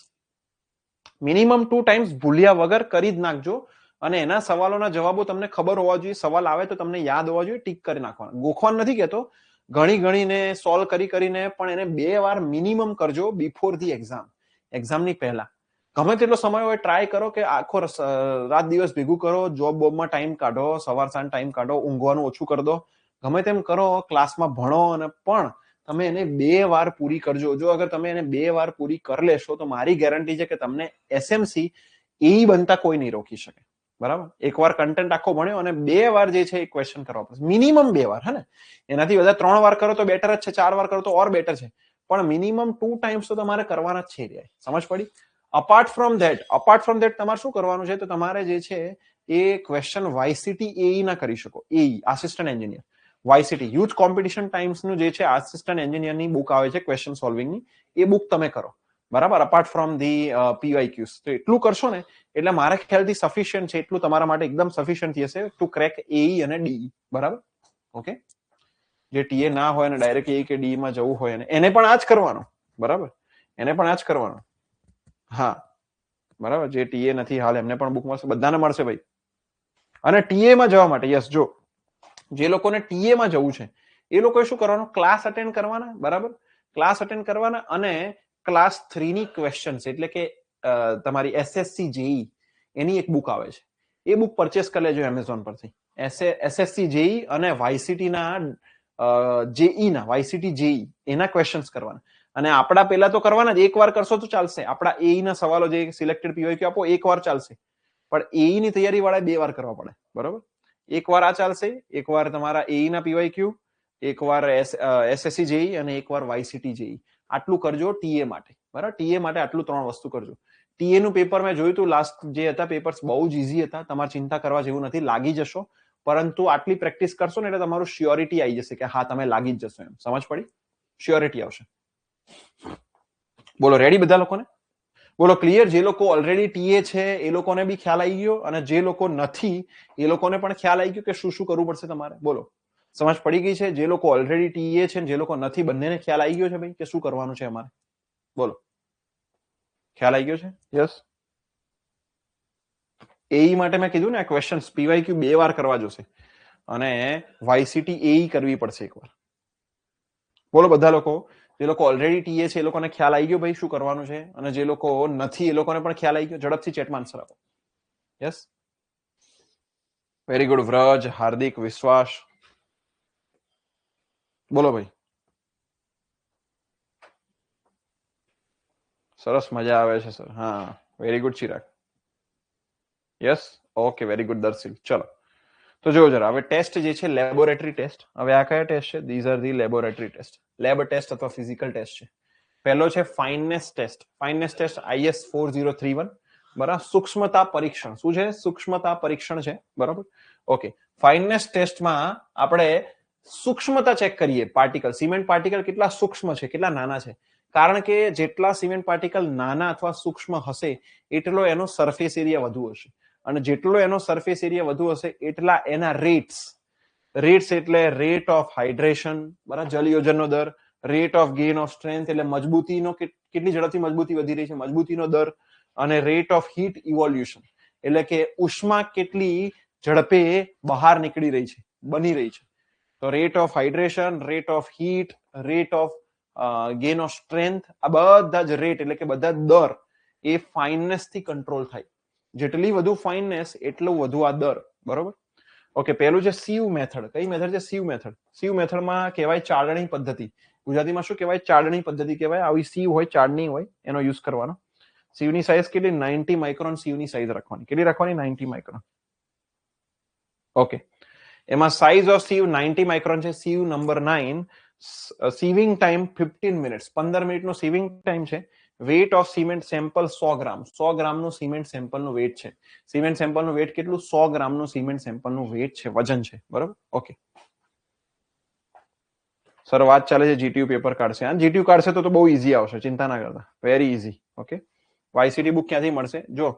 મિનિમમ 2 ટાઈમ્સ ભૂલ્યા વગર કરી જ નાખજો. અને એના સવાલોના જવાબો તમને ખબર હોવા જોઈએ. સવાલ આવે તો તમને યાદ હોવા જોઈએ. ટીક કરી નાખવાના. ગોખવાન નથી કહેતો, ગણીને સોલ્વ કરીને પણ એને 2 વાર મિનિમમ કરજો બિફોર ધી એક્ઝામ. એક્ઝામની પહેલા ગમે તેટલો સમય હોય ટ્રાય કરો કે આખો રાત દિવસ ભેગું કરો. જોબ બોબમાં ટાઈમ કાઢો, સવાર સાંજ ટાઈમ કાઢો, ઊંઘવાનું ઓછું કરી દો, ગમે તેમ કરો, ક્લાસમાં ભણો, અને પણ તમે એને 2 વાર પૂરી કરજો. જો અગર તમે એને 2 વાર પૂરી કરી લેશો તો મારી ગેરંટી છે કે તમને એસએમસી એઈ બનતા કોઈ નહીં રોકી શકે, બરાબર? એકવાર કન્ટેન્ટ આખો ભણ્યો અને 2 વાર જે છે એ ક્વેશ્ચન કરવા પડશે. મિનિમમ 2 વાર, હે ને? એનાથી વધારે 3 વાર કરો તો બેટર જ છે, 4 વાર કરો તો ઓર બેટર છે, પણ મિનિમમ 2 ટાઈમ્સ તો તમારે કરવાના જ છે. સમજ પડી? અપાર્ટ ફ્રોમ ધેટ તમારે શું કરવાનું છે? તો તમારે જે છે એ ક્વેશ્ચન વાયસીટી એઈ ના કરી શકો. એઈ assistant engineer, YCT youth competition times નું જે છે આસિસ્ટન્ટ એન્જિનિયરની બુક આવે છે ક્વેશ્ચન સોલ્વિંગની, એ બુક તમે કરો. બરાબર, અપાર્ટ ફ્રોમ ધી પીવાયક્યુઝ. તો એટલું કરશો ને એટલે મારા ખ્યાલથી સફિશિયન્ટ છે, એટલું તમારા માટે એકદમ સફિશિયન્ટ થશે ટુ ક્રેક એઈ અને ડીઈ. બરાબર, ઓકે. જે ટીએ ના હોય ને ડાયરેક્ટ એ કે ડી માં જવું હોય એને પણ આ જ કરવાનું. બરાબર, એને પણ આ જ કરવાનું. હા, બરાબર, જે ટીએ નથી હાલ એમને પણ બુક મળશે, બધાને મળશે ભાઈ. અને ટીએ માં જવા માટે યસ, જો જે લોકોને ટીએ માં જવું છે એ લોકોએ શું કરવાનું, ક્લાસ અટેન્ડ કરવાના. બરાબર, ક્લાસ અટેન્ડ કરવાના અને ક્લાસ 3 ની ક્વેશ્ચન્સ એટલે કે તમારી એસએસસી જેઈ એની એક બુક આવે છે, એ બુક પરચેસ કરી લેજો એમેઝોન પરથી. એસએસસી જેઈ અને વાયસીટી ના જેઈ ના વાયસીટી જેઈ એના ક્વેશ્ચન્સ કરવાના. અને આપડા પેલા તો કરવાના જ, એક વાર કરશો તો ચાલશે. આપડા એઈ ના સવાલો જે સિલેક્ટેડ પીવાયક્યુ આપો એક વાર ચાલશે, પણ એઈ ની તૈયારી વાળા 2 વાર કરવા પડે. બરોબર, એક વાર આ ચાલશે, એક વાર તમારા એઈ ના પીવાયક્યુ, એક વાર એસએસસી જેઈ અને એક વાર વાયસીટી જેઈ. આટલું કરજો ટીએ માટે. બરાબર, ટીએ માટે આટલું 3 વસ્તુ કરજો. ટીએ નું પેપર મેં જોયું હતું લાસ્ટ જે હતા પેપર્સ બહુ જ ઈઝી હતા, તમારે ચિંતા કરવા જેવું નથી, લાગી જશો. પરંતુ આટલી પ્રેક્ટિસ કરશો ને એટલે તમારું શ્યોરિટી આવી જશે કે હા તમે લાગી જ જશો, એમ સમજ પડી, શ્યોરિટી આવશે. બોલો રેડી બધા લોકોને? બોલો ક્લિયર? જે લોકો ઓલરેડી ટીએ છે એ લોકોને બી ખ્યાલ આવી ગયો, અને જે લોકો નથી એ લોકોને પણ ખ્યાલ આવી ગયો કે શું શું કરવું પડશે તમારે. બોલો સમજ પડી ગઈ છે? જે લોકો ઓલરેડી ટીએ છે જે લોકો નથી, બંનેને ખ્યાલ આવી ગયો છે ભાઈ કે શું કરવાનું છે અમારે? બોલો, ખ્યાલ આવી ગયો છે? યસ. એઈ માટે મેં કીધું ને આ ક્વેશ્ચન્સ પીવાયક્યુ 2 વાર કરવા જોશે, અને વાયસીટી એઈ કરવી પડશે એકવાર. બોલો બધા લોકો, જે લોકો ઓલરેડી ટીએ છે એ લોકોને ખ્યાલ આવી ગયો ભાઈ શું કરવાનું છે, અને જે લોકો નથી એ લોકોને પણ ખ્યાલ આવી ગયો? ઝડપથી ચેટમાં આન્સર આપો. Yes, very good. Vraj, Hardik, Vishwas, બોલો ભાઈ. સરસ, મજા આવે છે સર. હા, very good Chirag. Yes, okay, very good Darshil. ચલો તો જો જરા હવે ટેસ્ટ જે છે લેબોરેટરી ટેસ્ટ. હવે આ કયા ટેસ્ટ છે? These are the laboratory test. Lab test અથવા ફિઝિકલ ટેસ્ટ છે. પહેલો છે fineness test. Fineness test IS 4031. બરાબર, સૂક્ષ્મતા પરીક્ષણ. શું છે? સૂક્ષ્મતા પરીક્ષણ છે. બરાબર, ઓકે. ફાઇનનેસ ટેસ્ટમાં આપણે સૂક્ષ્મતા ચેક કરીએ. પાર્ટિકલ, સિમેન્ટ પાર્ટિકલ કેટલા સૂક્ષ્મ છે, કેટલા નાના છે. કારણ કે જેટલા સિમેન્ટ પાર્ટિકલ નાના અથવા સૂક્ષ્મ હશે એટલો એનો સરફેસ એરિયા વધુ હશે, અને જેટલો એનો સરફેસ એરિયા વધુ હશે એટલા એના રેટ્સ. રેટ્સ એટલે રેટ ઓફ હાઇડ્રેશન, બરાબર, જલયોજનનો દર, rate of gain of strength એટલે મજબૂતીનો કેટલી ઝડપથી મજબૂતી વધી રહી છે, મજબૂતીનો દર, અને રેટ ઓફ હીટ ઇવોલ્યુશન એટલે કે ઉષ્મા કેટલી ઝડપે બહાર નીકળી રહી છે, બની રહી છે. તો rate of hydration, rate of heat, rate of gain of strength, આ બધા જ રેટ એટલે કે બધા દર એ ફાઇનનેસ થી કંટ્રોલ થાય. જેટલી વધુ ફાઇનનેસ એટલું વધુ આ દર. બરોબર, ઓકે. પહેલું છે સીવ મેથડ. કઈ મેથડ છે? સીવ મેથડ. સીવ મેથડમાં કહેવાય ચાળણી પદ્ધતિ. ગુજરાતીમાં શું કહેવાય? ચાળણી પદ્ધતિ કહેવાય. આવી સીવ હોય, ચાળણી હોય, એનો યુઝ કરવાનો. સીવની સાઇઝ કેટલી? 90 માઇક્રોન સીવની સાઇઝ રાખવાની. કેટલી રાખવાની? 90 માઇક્રોન. ઓકે. એમાં સાઇઝ ઓફ સીવ 90 માઇક્રોન છે. Sieve number 9. Sieving time 15 minutes. 15 મિનિટનો સીવિંગ ટાઈમ છે. Weight of cement sample 100 gram. 100 ગ્રામનું સિમેન્ટ સેમ્પલનું વેટ છે. સિમેન્ટ સેમ્પલનું વેટ કેટલું? 100 ગ્રામનું સિમેન્ટ સેમ્પલનું વેટ છે, વજન છે. બરાબર, ઓકે. સર વાત ચાલે છે જીટીયુ પેપર કાઢશે. આ જીટીયુ કાઢશે તો બહુ ઈઝી આવશે, ચિંતા ના કરતા, very easy. Okay. YCT book ક્યાંથી મળશે? જો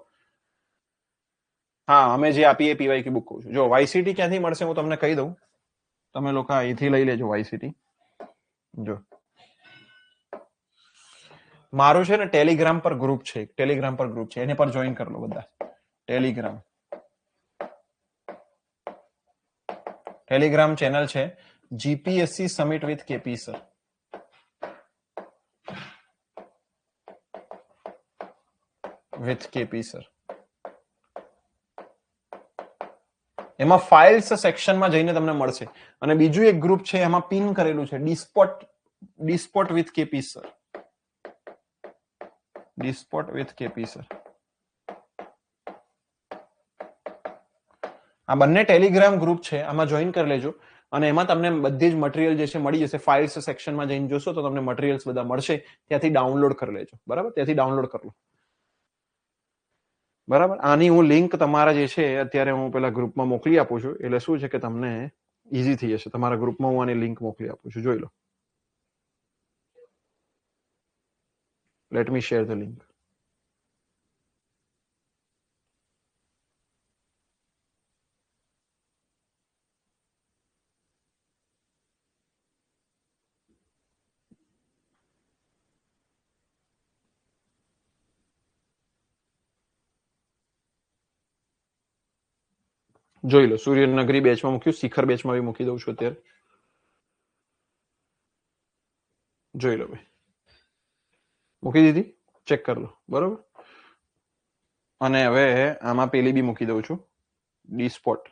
હા, અમે જે આપીએ પીવાયક્યુ બુક કહું છું. જો વાયસીટી ક્યાંથી મળશે હું તમને કહી દઉં. તમે લોકો અહીંથી લઈ લેજો વાયસીટી. જો મારું છે ને ટેલિગ્રામ પર ગ્રુપ છે, ટેલિગ્રામ પર ગ્રુપ છે, એને પર જોઈન કરી લો બધા. ટેલિગ્રામ ટેલિગ્રામ ચેનલ છે GPSC summit with KP sir. With KP sir. એમાં ફાઇલ્સ સેક્શનમાં જઈને તમને મળશે. અને બીજું એક ગ્રુપ છે એમાં પિન કરેલું છે despot with KP sir. Despot with KP sir. આ બંને ટેલિગ્રામ ગ્રુપ છે, આમાં જોઈન કરી લેજો. અને એમાં તમને બધી જ મટીરિયલ જે છે મળી જશે. ફાઇલ્સ સેક્શનમાં જઈને જોશો તો તમને મટીરિયલ્સ બધા મળશે, ત્યાંથી ડાઉનલોડ કરી લેજો. બરાબર, ત્યાંથી ડાઉનલોડ કરી લો. બરાબર, આની હું લિંક તમારા જે છે અત્યારે હું પેલા ગ્રુપમાં મોકલી આપું છું, એટલે શું છે કે તમને ઈઝી થઈ જશે. તમારા ગ્રુપમાં હું આની લિંક મોકલી આપું છું, જોઈ લો. Let me share the link. જોઈ લો, સૂર્યનગરી બેચમાં મૂક્યું, શિખર બેચમાં બી મૂકી દઉં છું અત્યારે. જોઈ લો ભાઈ, મૂકી દીધી, ચેક કરી લો. બરોબર. અને હવે આમાં પેલી બી મૂકી દઉં છું, ડી સ્પોટ.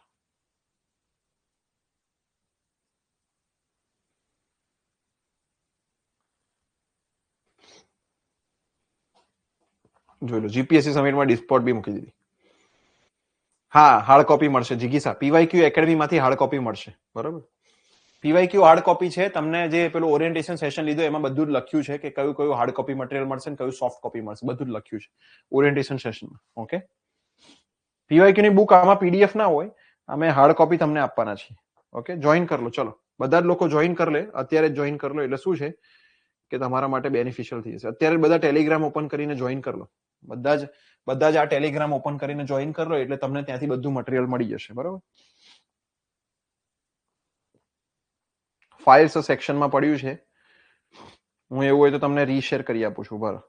જોઈ લો, જીપીએસસી સમિટમાં ડી સ્પોટ બી મૂકી દીધી. હા, હાર્ડ કોપી મળશે જીગીસા. પીવાયક્યુ એકેડમી માંથી હાર્ડ કોપી મળશે. બરોબર. પીવાયક્યુ હાર્ડ કોપી છે. તમને જે પેલું ઓરિએન્ટેશન સેશન લીધું એમાં બધું જ લખ્યું છે કે કયું કયું હાર્ડ કોપી મટીરિયલ મળશે ને કયું સોફ્ટ કોપી મળશે, બધું જ લખ્યું છે ઓરિએન્ટેશન સેશનમાં. ઓકે. પીવાયક્યુ ની બુક આમાં પીડીએફ ના હોય, અમે હાર્ડ કોપી તમને આપવાના છીએ. ઓકે, જોઈન કરી લો. ચલો, બધા જ લોકો જોઈન કરી લે, અત્યારે જ જોઈન કરી લો. એટલે શું છે કે તમારા માટે બેનિફિશિયલ થઈ જશે. અત્યારે બધા ટેલિગ્રામ ઓપન કરીને જોઈન કરી લો. બધા જ આ ટેલિગ્રામ ઓપન કરીને જોઈન કરી લો એટલે તમને ત્યાંથી બધું મટીરિયલ મળી જશે. બરોબર. ફાઇલ્સ સેક્શનમાં પડ્યું છે. હું એવું હોય તો તમને રીશેર કરી આપું છું. બરાબર,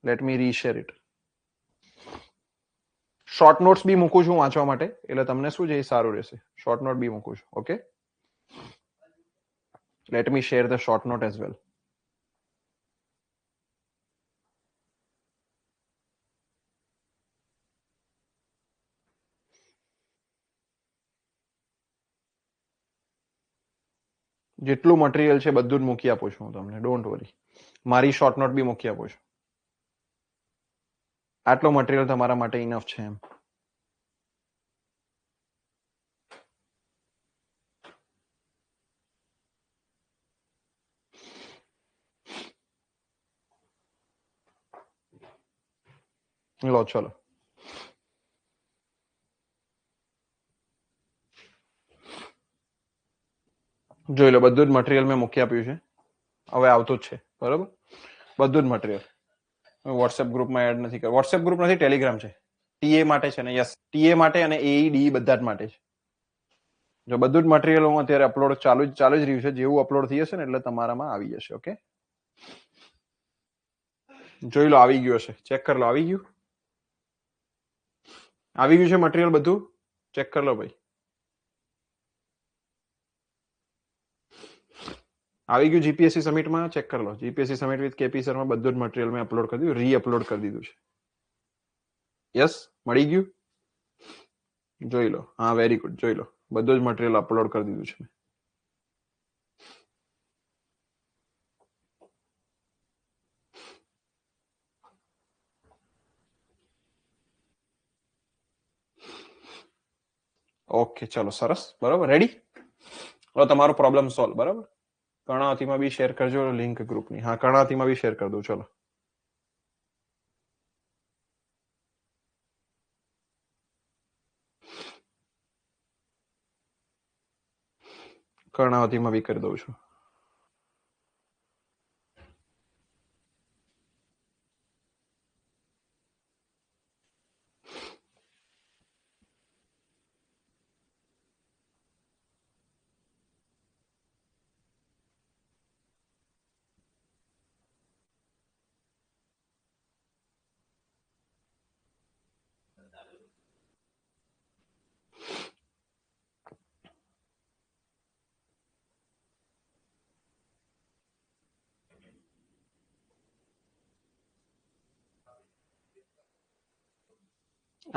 let me reshare it. Short notes બી મૂકું છું વાંચવા માટે, એટલે તમને શું છે એ સારું રહેશે. શોર્ટ નોટ બી મૂકું છું. Okay, late me share the short note as well. જેટલું મટીરિયલ છે બધું જ મૂકી આપું છું હું તમને, ડોન્ટ વરી. મારી શોર્ટ નોટ બી મૂકી આપું છું. આટલો મટીરિયલ તમારા માટે ઇનફ છે એમ. લો, ચલો. જોઈ લો, બધું જ મટીરિયલ મેં મૂકી આપ્યું છે. હવે આવતું જ છે. બરોબર, બધું જ મટીરિયલ. વોટ્સએપ ગ્રુપમાં એડ નથી કર્યું. વોટ્સએપ ગ્રુપ નથી, ટેલિગ્રામ છે. ટીએ માટે છે ને? યસ, ટીએ માટે અને એઈડી બધા જ માટે છે. જો બધું જ મટીરિયલ હું અત્યારે અપલોડ ચાલુ જ રહ્યું છે. જેવું અપલોડ થઈ જશે ને એટલે તમારામાં આવી જશે. ઓકે, જોઈ લો, આવી ગયું હશે. ચેક કરી લો. આવી ગયું છે મટીરિયલ બધું. ચેક કરી લો ભાઈ. આવી ગયું જીપીએસસી સમિટમાં. ચેક કરી લો. જીપીએસસી સમિટ વિથ કેપી સરમાં બધું જ મટીરિયલ મેં અપલોડ કરી દીધું, રીઅપલોડ કરી દીધું છે. યસ, મળી ગયું. જોઈ લો. હા, વેરી ગુડ. જોઈ લો, બધું જ મટીરિયલ અપલોડ કરી દીધું છે. ઓકે, ચલો, સરસ. બરોબર, રેડી. હવે તમારો પ્રોબ્લેમ સોલ્વ. બરાબર. કર્ણાવતીમાં બી શેર કરજો લિંક ગ્રુપની. હા, કર્ણાવતીમાં બી શેર કરી દઉં. ચલો, કર્ણાવતીમાં બી કરી દઉં છું.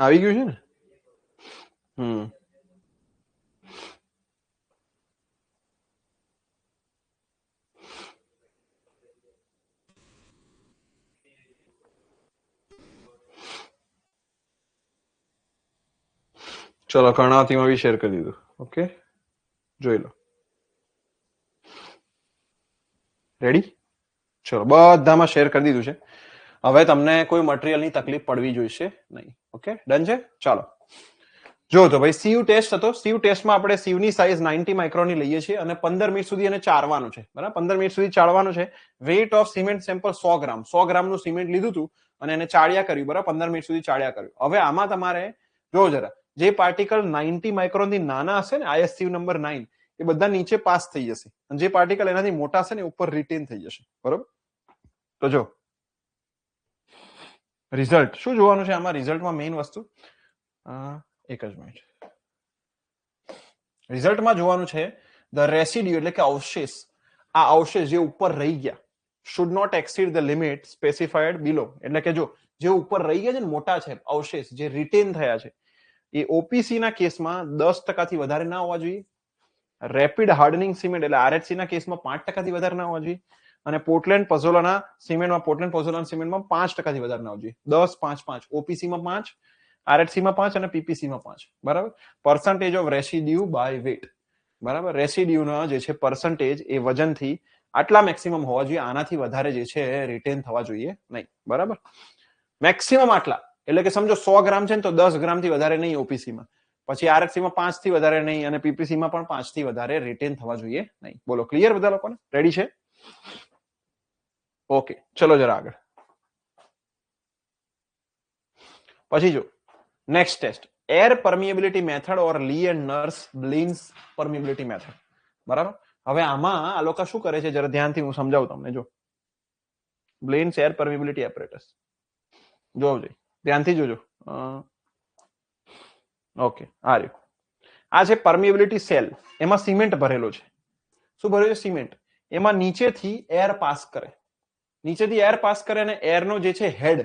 આવી ગયું છે ને? ચલો, કર્ણાવતીમાં બી શેર કરી દીધું. ઓકે, જોઈ લો. રેડી. ચલો, બધામાં શેર કરી દીધું છે. હવે તમને કોઈ મટીરિયલની તકલીફ પડવી જોઈશે નહીં. ઓકે, ડન છે. ચાલો, જો તો ભાઈ સીયુ ટેસ્ટ હતો. સીયુ ટેસ્ટમાં આપણે સીયુની સાઇઝ 90 માઇક્રોનની લઈએ છીએ અને 15 મિનિટ સુધી એને ચાળવાનું છે. બરાબર, 15 મિનિટ સુધી ચાળવાનું છે. Weight of cement sample 100 gram. 100 ગ્રામનું સિમેન્ટ લીધું હતું અને એને ચાળ્યા કર્યું. બરાબર, 15 મિનિટ સુધી ચાળ્યા કર્યું. હવે આમાં તમારે જો જરા, જે પાર્ટિકલ 90 માઇક્રોનથી નાના હશે ને, આઈએસસીયુ નંબર 9, એ બધા નીચે પાસ થઈ જશે અને જે પાર્ટિકલ એનાથી મોટા હશે ને ઉપર રિટેન થઈ જશે. બરોબર, તો જો રિઝલ્ટ શું જોવાનું છે આમાં? રિઝલ્ટમાં મેઇન વસ્તુ એક જ મિનિટ. રિઝલ્ટમાં જોવાનું છે ધ રેસિડ્યુ એટલે કે અવશેષ. આ અવશેષ જે ઉપર રહી ગયા should not exceed the limit specified below. એટલે કે જો જે ઉપર રહી ગયા છે ને, મોટા છે અવશેષ જે રિટેન થયા છે, એ ઓપીસી ના કેસમાં 10% થી વધારે ના હોવા જોઈએ. રેપિડ હાર્ડનિંગ સિમેન્ટ એટલે આરએચસી ના કેસમાં 5% થી વધારે ના હોવા જોઈએ. અને પોર્ટલેન્ડ પઝોલાના સિમેન્ટમાં 5% થી વધારે ના હોવા જોઈએ. 10, 5, 5. ઓપીસીમાં 5, આરએચસીમાં 5 અને પીપીસીમાં 5. બરાબર. Percentage of residue by weight. બરાબર, રેસિડ્યુનો જે છે પર્સન્ટેજ એ વજનથી આટલા મેક્સિમમ હોવા જોઈએ. આનાથી વધારે જે છે રિટેન થવા જોઈએ નહીં. બરાબર, મેક્સિમમ આટલા. એટલે કે સમજો 100 ગ્રામ છે ને તો 10 ગ્રામથી વધારે નહીં ઓપીસીમાં, પછી આરએચસીમાં 5 થી વધારે નહીં અને પીપીસીમાં પણ 5 થી વધારે રિટેન થવા જોઈએ નહીં. બોલો, ક્લિયર બધા લોકોને? રેડી છે? ઓકે, ચલો જરા આગળ. પછી જો next test, air permeability method or Lee and Nurse Blaine's permeability method. બરાબર, હવે આમાં આ લોકો શું કરે છે જરા ધ્યાનથી હું સમજાવું તમને. જો બ્લિન્સ એર પરમિએબિલિટી એપરેટસ જોજો, ધ્યાનથી જોજો. ઓકે, આ રહ્યું. આ છે પરમિએબિલિટી સેલ. એમાં સિમેન્ટ ભરેલો છે. શું ભરેલું છે? સિમેન્ટ. એમાં નીચેથી એર પાસ કરે. નીચેથી એર પાસ કરે અને એરનો જે છે હેડ,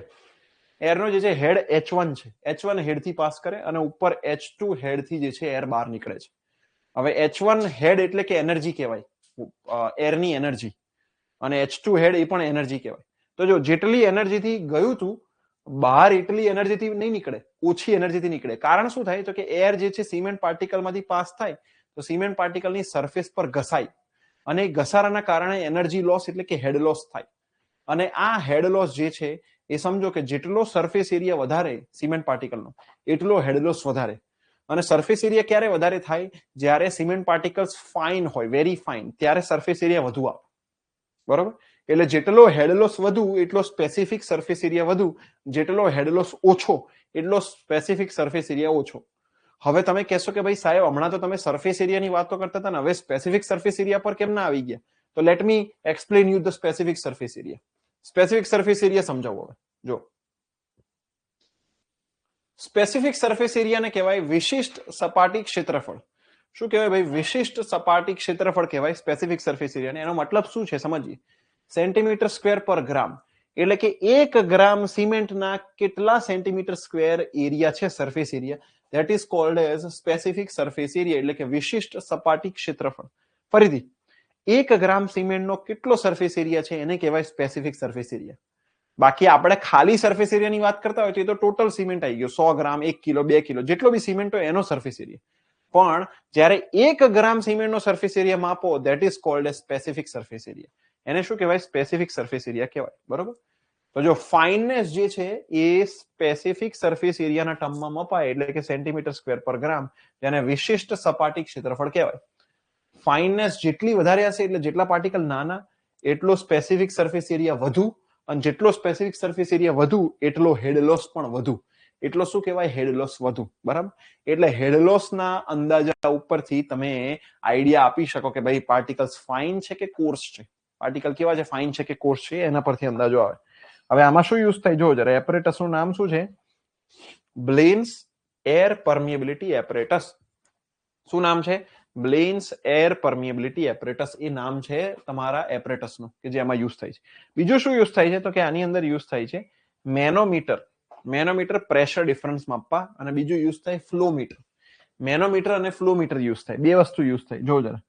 એરનો જે છે હેડ H1 છે. H1 હેડથી પાસ કરે અને ઉપર H2 હેડથી જે છે એર બહાર નીકળે છે. હવે H1 હેડ એટલે કે એનર્જી કહેવાય, એરની એનર્જી, અને H2 હેડ એ પણ એનર્જી કહેવાય. તો જો જેટલી એનર્જીથી ગયું હતું બહાર એટલી એનર્જીથી નહીં નીકળે, ઓછી એનર્જીથી નીકળે. કારણ શું થાય? તો કે એર જે છે સિમેન્ટ પાર્ટિકલમાંથી પાસ થાય તો સિમેન્ટ પાર્ટિકલની સરફેસ પર ઘસાય અને ઘસારાના કારણે એનર્જી લોસ એટલે કે હેડ લોસ થાય. અને આ હેડ લોસ જે છે એ સમજો કે જેટલો સરફેસ એરિયા વધારે સિમેન્ટ પાર્ટિકલનો એટલો હેડ લોસ વધારે. અને સરફેસ એરિયા ક્યારે વધારે થાય? જ્યારે સિમેન્ટ પાર્ટિકલ્સ ફાઇન હોય, વેરી ફાઇન, ત્યારે સરફેસ એરિયા વધુ આવે. બરોબર, એટલે જેટલો હેડલોસ વધુ એટલો સ્પેસિફિક સરફેસ એરિયા વધુ, જેટલો હેડલોસ ઓછો એટલો સ્પેસિફિક સરફેસ એરિયા ઓછો. હવે તમે કહેશો કે ભાઈ સાહેબ હમણાં તો તમે સરફેસ એરિયાની વાતો કરતા હતા ને, હવે સ્પેસિફિક સરફેસ એરિયા પર કેમ ના આવી ગયા? તો let me explain you the specific surface area. Specific surface area સમજાવો. હવે જો સ્પેસિફિક સરફેસ એરિયાને કહેવાય વિશિષ્ટ સપાટી ક્ષેત્રફળ. શું કહેવાય ભાઈ? વિશિષ્ટ સપાટી ક્ષેત્રફળ કહેવાય સ્પેસિફિક સરફેસ એરિયા. એનો મતલબ શું છે સમજીએ. સેન્ટીમીટર સ્ક્વેર પર ગ્રામ, એટલે કે 1 ગ્રામ સિમેન્ટના કેટલા સેન્ટીમીટર સ્ક્વેર એરિયા છે surface area, that is called as specific surface area, એટલે કે વિશિષ્ટ સપાટી ક્ષેત્રફળ. ફરીથી, 1 ગ્રામ સિમેન્ટનો કેટલો સરફેસ એરિયા છે એને કહેવાય સ્પેસિફિક સરફેસ એરિયા. બાકી આપણે ખાલી સરફેસ એરિયાની વાત કરતા હોય તો ટોટલ સિમેન્ટ આવી ગયો, 100 ગ્રામ, 1 કિલો, 2 કિલો, જેટલો બી સિમેન્ટ હોય એનો સરફેસ એરિયા. પણ જ્યારે 1 ગ્રામ સિમેન્ટનો સરફેસ એરિયા માપો, that is called as specific surface area. એને શું કહેવાય? સ્પેસિફિક સરફેસ એરિયા કહેવાય. બરોબર, તો જો ફાઇનનેસ જે છે એ સ્પેસિફિક સરફેસ એરિયાના ટર્મમાં મપાય, એટલે કે સેન્ટીમીટર સ્ક્વેર પર ગ્રામ, જેને વિશિષ્ટ સપાટી ક્ષેત્રફળ કહેવાય. ફાઇનનેસ જેટલી વધારે હશે એટલે જેટલા પાર્ટિકલ નાના એટલો સ્પેસિફિક સરફેસ એરિયા વધુ, અને જેટલો સ્પેસિફિક સરફેસ એરિયા વધુ એટલો હેડ લોસ પણ વધુ. એટલો શું કહેવાય? હેડ લોસ વધુ. બરાબર, એટલે હેડ લોસના અંદાજા ઉપરથી તમે આઈડિયા આપી શકો કે ભાઈ પાર્ટિકલ્સ ફાઇન છે કે કોર્સ છે. પાર્ટિકલ કેવા છે, ફાઇન છે કે કોર્સ છે, એના પરથી અંદાજો આવે. હવે આમાં શું યુઝ થાય? જો જરા, એપરેટસનું નામ શું છે? બ્લેન્સ એર પરમિએબિલિટી એપરેટસ. શું નામ છે? બ્લેન્સ એર પરમિએબિલિટી એપરેટસ. એ નામ છે તમારા એપરેટસનું કે જે આમાં યુઝ થાય છે. બીજું શું યુઝ થાય છે? તો કે આની અંદર યુઝ થાય છે મેનોમીટર. મેનોમીટર પ્રેશર ડિફરન્સ માપવા, અને બીજું યુઝ થાય ફ્લોમીટર. મેનોમીટર અને ફ્લોમીટર યુઝ થાય, બે વસ્તુ યુઝ થાય. જો જરા,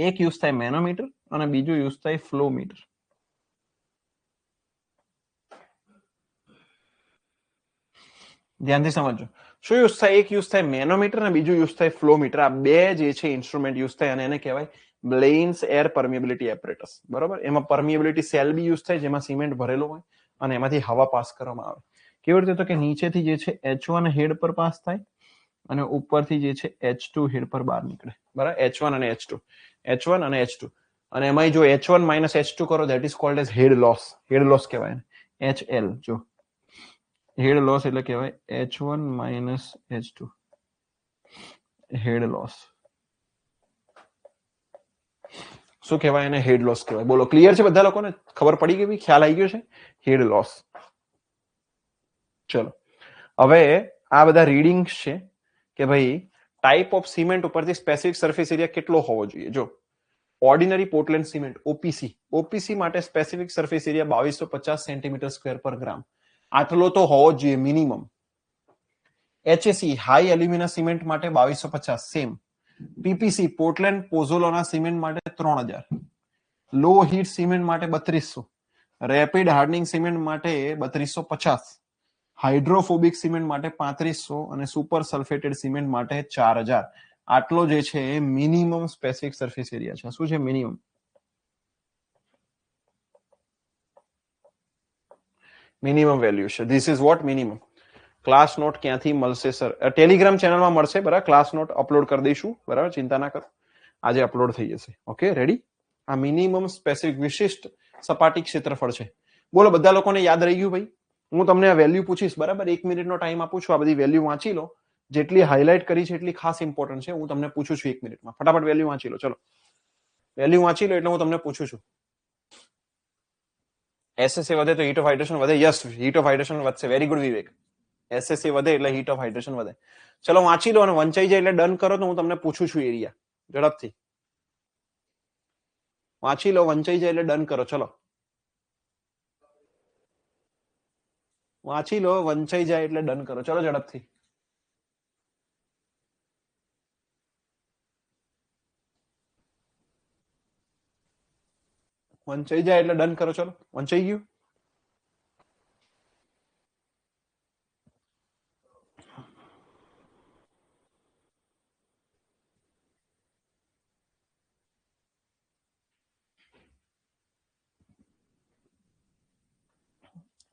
એક યુઝ થાય મેનોમીટર અને બીજું યુઝ થાય ફ્લોમીટર. ધ્યાનથી સમજો. શું યુઝ થાય? એક યુઝ થાય મેનોમીટર અને બીજું યુઝ થાય ફ્લોમીટર. આ બે જે છે ઇન્સ્ટ્રુમેન્ટ યુઝ થાય અને એને કહેવાય બ્લેન્સ એર પરમિએબિલિટી એપરેટસ. બરોબર, એમાં પરમિએબિલિટી સેલ બી યુઝ થાય જેમાં સિમેન્ટ ભરેલો હોય અને એમાંથી હવા પાસ કરવામાં આવે. કેવી રીતે? તો કે નીચેથી જે છે H1 હેડ પર પાસ થાય અને ઉપરથી જે છે H2 હેડ પર બહાર નીકળે, બરાબર? H1 અને H2, H1 અને H2, અને એમાં જો H1 માઇનસ H2 કરો that is called as head loss. Head loss કહેવાય ને, HL. જો હેડ લોસ એટલે કહેવાય H1 minus H2, head loss. શું કહેવાય એને? હેડ લોસ કહેવાય. બોલો, ક્લિયર છે બધા લોકોને? ખબર પડી ગઈ? ખ્યાલ આવી ગયો છે? Head loss. ચલો, હવે આ બધા રીડિંગ્સ છે કે ભાઈ ટાઈપ ઓફ સિમેન્ટ ઉપરથી સ્પેસિફિક સરફેસ એરિયા કેટલો હોવો જોઈએ. જો ઓર્ડિનરી પોર્ટલેન્ડ સિમેન્ટ ઓપીસી માટે specific surface area 2250 centimetre square per ગ્રામ. આટલો તો હોવો જોઈએ minimum. HAC high alumina cement માટે 2250 સેમ. પીપીસી પોર્ટલેન્ડ પોઝોલોના સિમેન્ટ માટે 3000. લો હીટ સિમેન્ટ માટે 3200. રેપિડ હાર્ડનિંગ સિમેન્ટ માટે 3250. હાઇડ્રોફોબિક સિમેન્ટ માટે 3500 અને સુપર સલ્ફેટેડ સિમેન્ટ માટે 4000. આટલો જે છે એ મિનિમમ સ્પેસિફિક સરફેસ એરિયા છે. શું છે? મિનિમમ. મિનિમમ વેલ્યુ છે. This is what minimum. Class note ક્યાંથી મળશે સર? ટેલિગ્રામ ચેનલમાં મળશે, બરાબર? ક્લાસ નોટ અપલોડ કરી દઈશું, બરાબર? ચિંતા ના કરો, આજે અપલોડ થઈ જશે. Okay, ready? આ મિનિમમ સ્પેસિફિક વિશિષ્ટ સપાટી ક્ષેત્રફળ છે. બોલો, બધા લોકોને યાદ રહી ગયું? ભાઈ હું તમને આ વેલ્યુ પૂછીશ, બરાબર? 1 મિનિટનો ટાઈમ આપું છું. આ બધી વેલ્યુ વાંચી લો. જેટલી હાઇલાઇટ કરી છે એટલી ખાસ ઇમ્પોર્ટન્ટ છે. હું તમને પૂછું છું 1 મિનિટમાં. ફટાફટ વેલ્યુ વાંચી લો. ચલો, વેલ્યુ વાંચી લો એટલે હું તમને પૂછું છું. એસએસએ વધે તો હીટ ઓફ હાઇડ્રેશન વધે. યસ, હીટ ઓફ હાઇડ્રેશન વધશે. વેરી ગુડ વિવેક. એસએસએ વધે એટલે હીટ ઓફ હાઇડ્રેશન વધે. ચલો વાંચી લો અને વંચાઈ જાય એટલે ડન કરો. તો હું તમને પૂછું છું એરિયા ઝડપથી. વાંચી લો, વંચાઈ જાય એટલે ડન કરો. ચલો વાંચી લો, વંચાઈ જાય એટલે ડન કરો. ચલો ઝડપથી. વંચાઈ જાય એટલે ડન કરો. ચલો, વંચાઈ ગયું?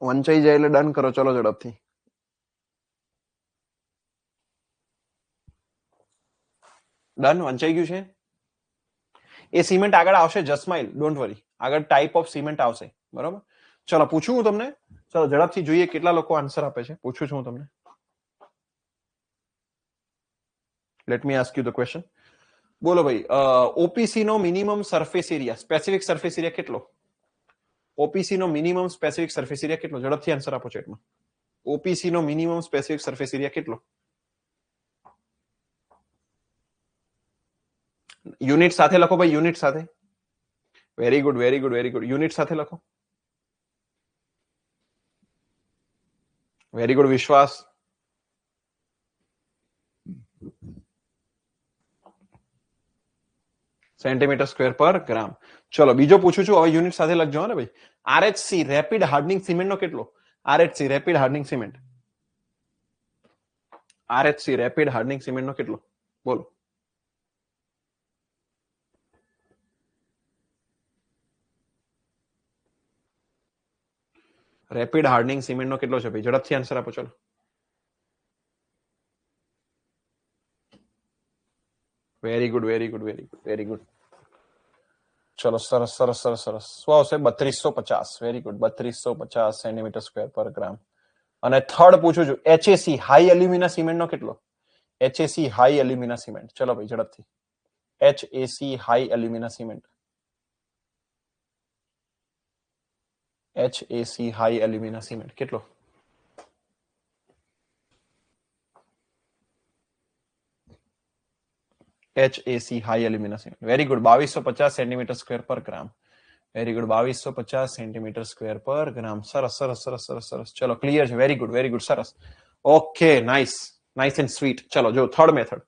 વંચાઈ જાય એટલે ડન કરો. ચલો ઝડપથી. ડન, વંચાઈ ગયું છે. એ સિમેન્ટ આગળ આવશે. જસ્માઇલ, ડોન્ટ વરી. આગળ ટાઈપ ઓફ સિમેન્ટ આવશે, બરોબર? ચલો પૂછું હું તમને. ચલો ઝડપથી જોઈએ કેટલા લોકો આન્સર આપે છે. પૂછું છું હું તમને. Let me ask you the question. બોલો ભાઈ, ઓપીસી નો minimum surface area, specific surface area કેટલો? ઓપીસી નો મિનિમમ સ્પેસિફિક સરફેસ એરિયા કેટલો? ઝડપથી આન્સર આપો ચેટમાં. ઓપીસી નો મિનિમમ સ્પેસિફિક સરફેસ એરિયા કેટલો? યુનિટ સાથે લખો ભાઈ, યુનિટ સાથે. Very good, very good, very good. Unit સાથે લખો. Very good Vishwas. Centimetre square per gram. ચલો બીજો પૂછું છું. હવે યુનિટ સાથે લખજો ને ભાઈ. આરએચસી રેપિડ હાર્ડનિંગ સિમેન્ટ નો કેટલો? RHC rapid hardening cement. RHC rapid hardening cement નો કેટલો? બોલો. રેપિડ હાર્ડનિંગ સિમેન્ટ નો કેટલો છે ભાઈ? ઝડપથી આન્સર આપો. ચલો very good, very good, very good, very good. ચલો સરસ સરસ સરસ સરસ. શું આવશે? 3250. Very good, 3250 centimetre square per ગ્રામ. અને થર્ડ પૂછું છું, એચએસી હાઈ એલ્યુમિના સિમેન્ટ નો કેટલો? HAC high alumina cement. ચલો ભાઈ ઝડપથી. HAC high alumina cement. HAC high alumina cement કેટલો? HAC high alumina cement. Very good, 2250 centimetre square per gram. Very good, 2250 centimetre square per gram. સરસ સરસ સરસ સરસ સરસ. ચલો ક્લિયર છે. વેરી ગુડ, વેરી ગુડ, સરસ. Okay, nice, nice and sweet. ચલો જો થર્ડ મેથડ,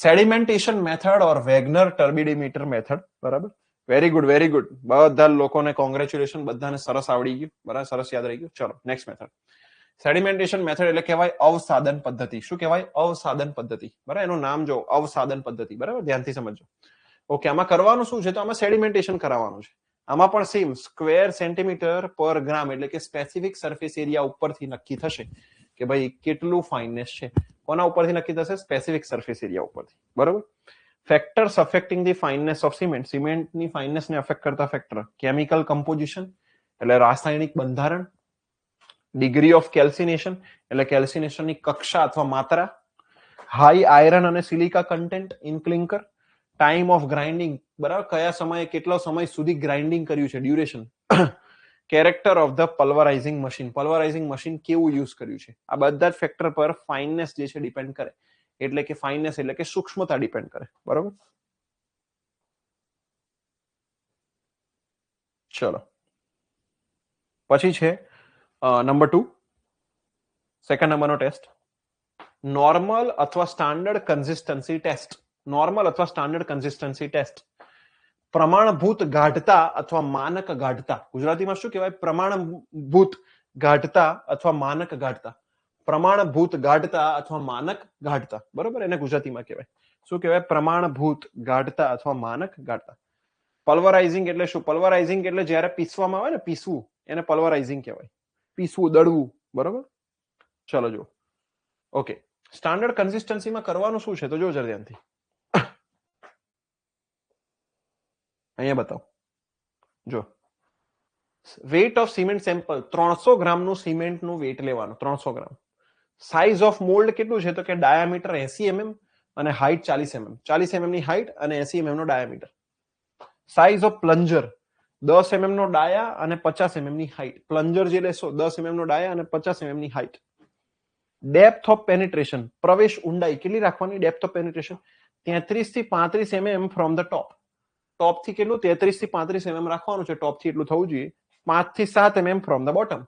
સેડિમેન્ટેશન મેથડ ઓર વેગનર ટર્બિડીમીટર મેથડ. બરાબર, વેરી ગુડ, વેરી ગુડ. બધા લોકોને કોંગ્રેચ્યુલેશન, બધાને સરસ આવડી ગયું, બરાબર, સરસ યાદ રહી ગયું. ચલો નેક્સ્ટ મેથડ. સેડિમેન્ટેશન મેથડ એટલે કહેવાય અવસાદન પદ્ધતિ. શું કહેવાય? અવસાદન પદ્ધતિ. બરાબર, એનું નામ જો અવસાદન પદ્ધતિ. બરાબર, ધ્યાનથી સમજો. ઓકે, આમાં કરવાનું શું છે? તો આમાં સેડિમેન્ટેશન કરાવવાનું છે. આમાં પણ સેમ સ્ક્વેર સેન્ટીમીટર પર ગ્રામ એટલે કે સ્પેસિફિક સરફેસ એરિયા ઉપરથી નક્કી થશે કે ભાઈ કેટલું ફાઇનનેસ છે. કોના ઉપરથી નક્કી થશે? સ્પેસિફિક સરફેસ એરિયા ઉપરથી. બરોબર. Factors affecting the fineness of cement. સિમેન્ટની ફાઇનનેસને અફેક્ટ કરતા ફેક્ટર: કેમિકલ કમ્પોઝિશન એટલે રાસાયણિક બંધારણ, ડિગ્રી ઓફ કેલ્સિનેશન એટલે કેલ્સિનેશનની કક્ષા અથવા માત્રા, હાઈ આયરન અને silica content in clinker, time of grinding બરાબર કયા સમયે કેટલો સમય સુધી ગ્રાઇન્ડિંગ કર્યું છે, duration, character of the pulverising machine, pulverising machine કેવું યુઝ કર્યું છે. આ બધા જ ફેક્ટર પર ફાઇનનેસ જે છે ડિપેન્ડ કરે. એટલે કે ફાઇનનેસ એટલે કે સૂક્ષ્મતા ડિપેન્ડ કરે. બરોબર. ચલો પછી છે નંબર 2, સેકન્ડ નંબરનો ટેસ્ટ, નોર્મલ અથવા સ્ટાન્ડર્ડ કન્સિસ્ટન્સી ટેસ્ટ. નોર્મલ અથવા સ્ટાન્ડર્ડ કન્સિસ્ટન્સી ટેસ્ટ. પ્રમાણભૂત ગાઢતા અથવા માનક ગાઢતા. ગુજરાતીમાં શું કહેવાય? પ્રમાણભૂત ગાઢતા અથવા માનક ગાઢતા. પ્રમાણભૂત ગાઢતા અથવા માનક ગાઢતા. બરોબર, એને ગુજરાતીમાં કહેવાય શું કહેવાય? પ્રમાણભૂત ગાઢતા અથવા માનક ગાઢતા. પલ્વરાઇઝિંગ એટલે શું? પલ્વરાઇઝિંગ એટલે જ્યારે પીસવામાં આવે ને, પીસવું, એને પલ્વરાઇઝિંગ કહેવાય. પીસવું, દળવું. બરોબર. ચલો જો. ઓકે, સ્ટાન્ડર્ડ કન્સિસ્ટન્સીમાં કરવાનું શું છે તો જો જરા ધ્યાનથી. અહીંયા બતાવો. જો, વેઇટ ઓફ સિમેન્ટ સેમ્પલ 300 ગ્રામનું સિમેન્ટનું વેઇટ લેવાનું. 300 ગ્રામ. સાઇઝ ઓફ મોલ્ડ કેટલું છે તો કે ડાયામીટર 80 mm અને હાઇટ 40 mm. 40 mm ની હાઇટ અને 80 mm નો diameter. Size of plunger 10 mm નો ડાયા અને 50 mm ની હાઇટ. પ્લન્જર જે લેશો 10 mm નો ડાયા અને 50 mm ની હાઇટ. ડેપ્થ ઓફ પેનિટ્રેશન, પ્રવેશ ઊંડાઈ કેટલી રાખવાની? ડેપ્થ ઓફ પેનિટ્રેશન 33 થી 35 mm ફ્રોમ ધ ટોપ. ટોપ થી કેટલું? 33 થી 35 mm રાખવાનું છે. ટોપ થી એટલું થવું જોઈએ. 5 થી 7 mm ફ્રોમ ધ બોટમ.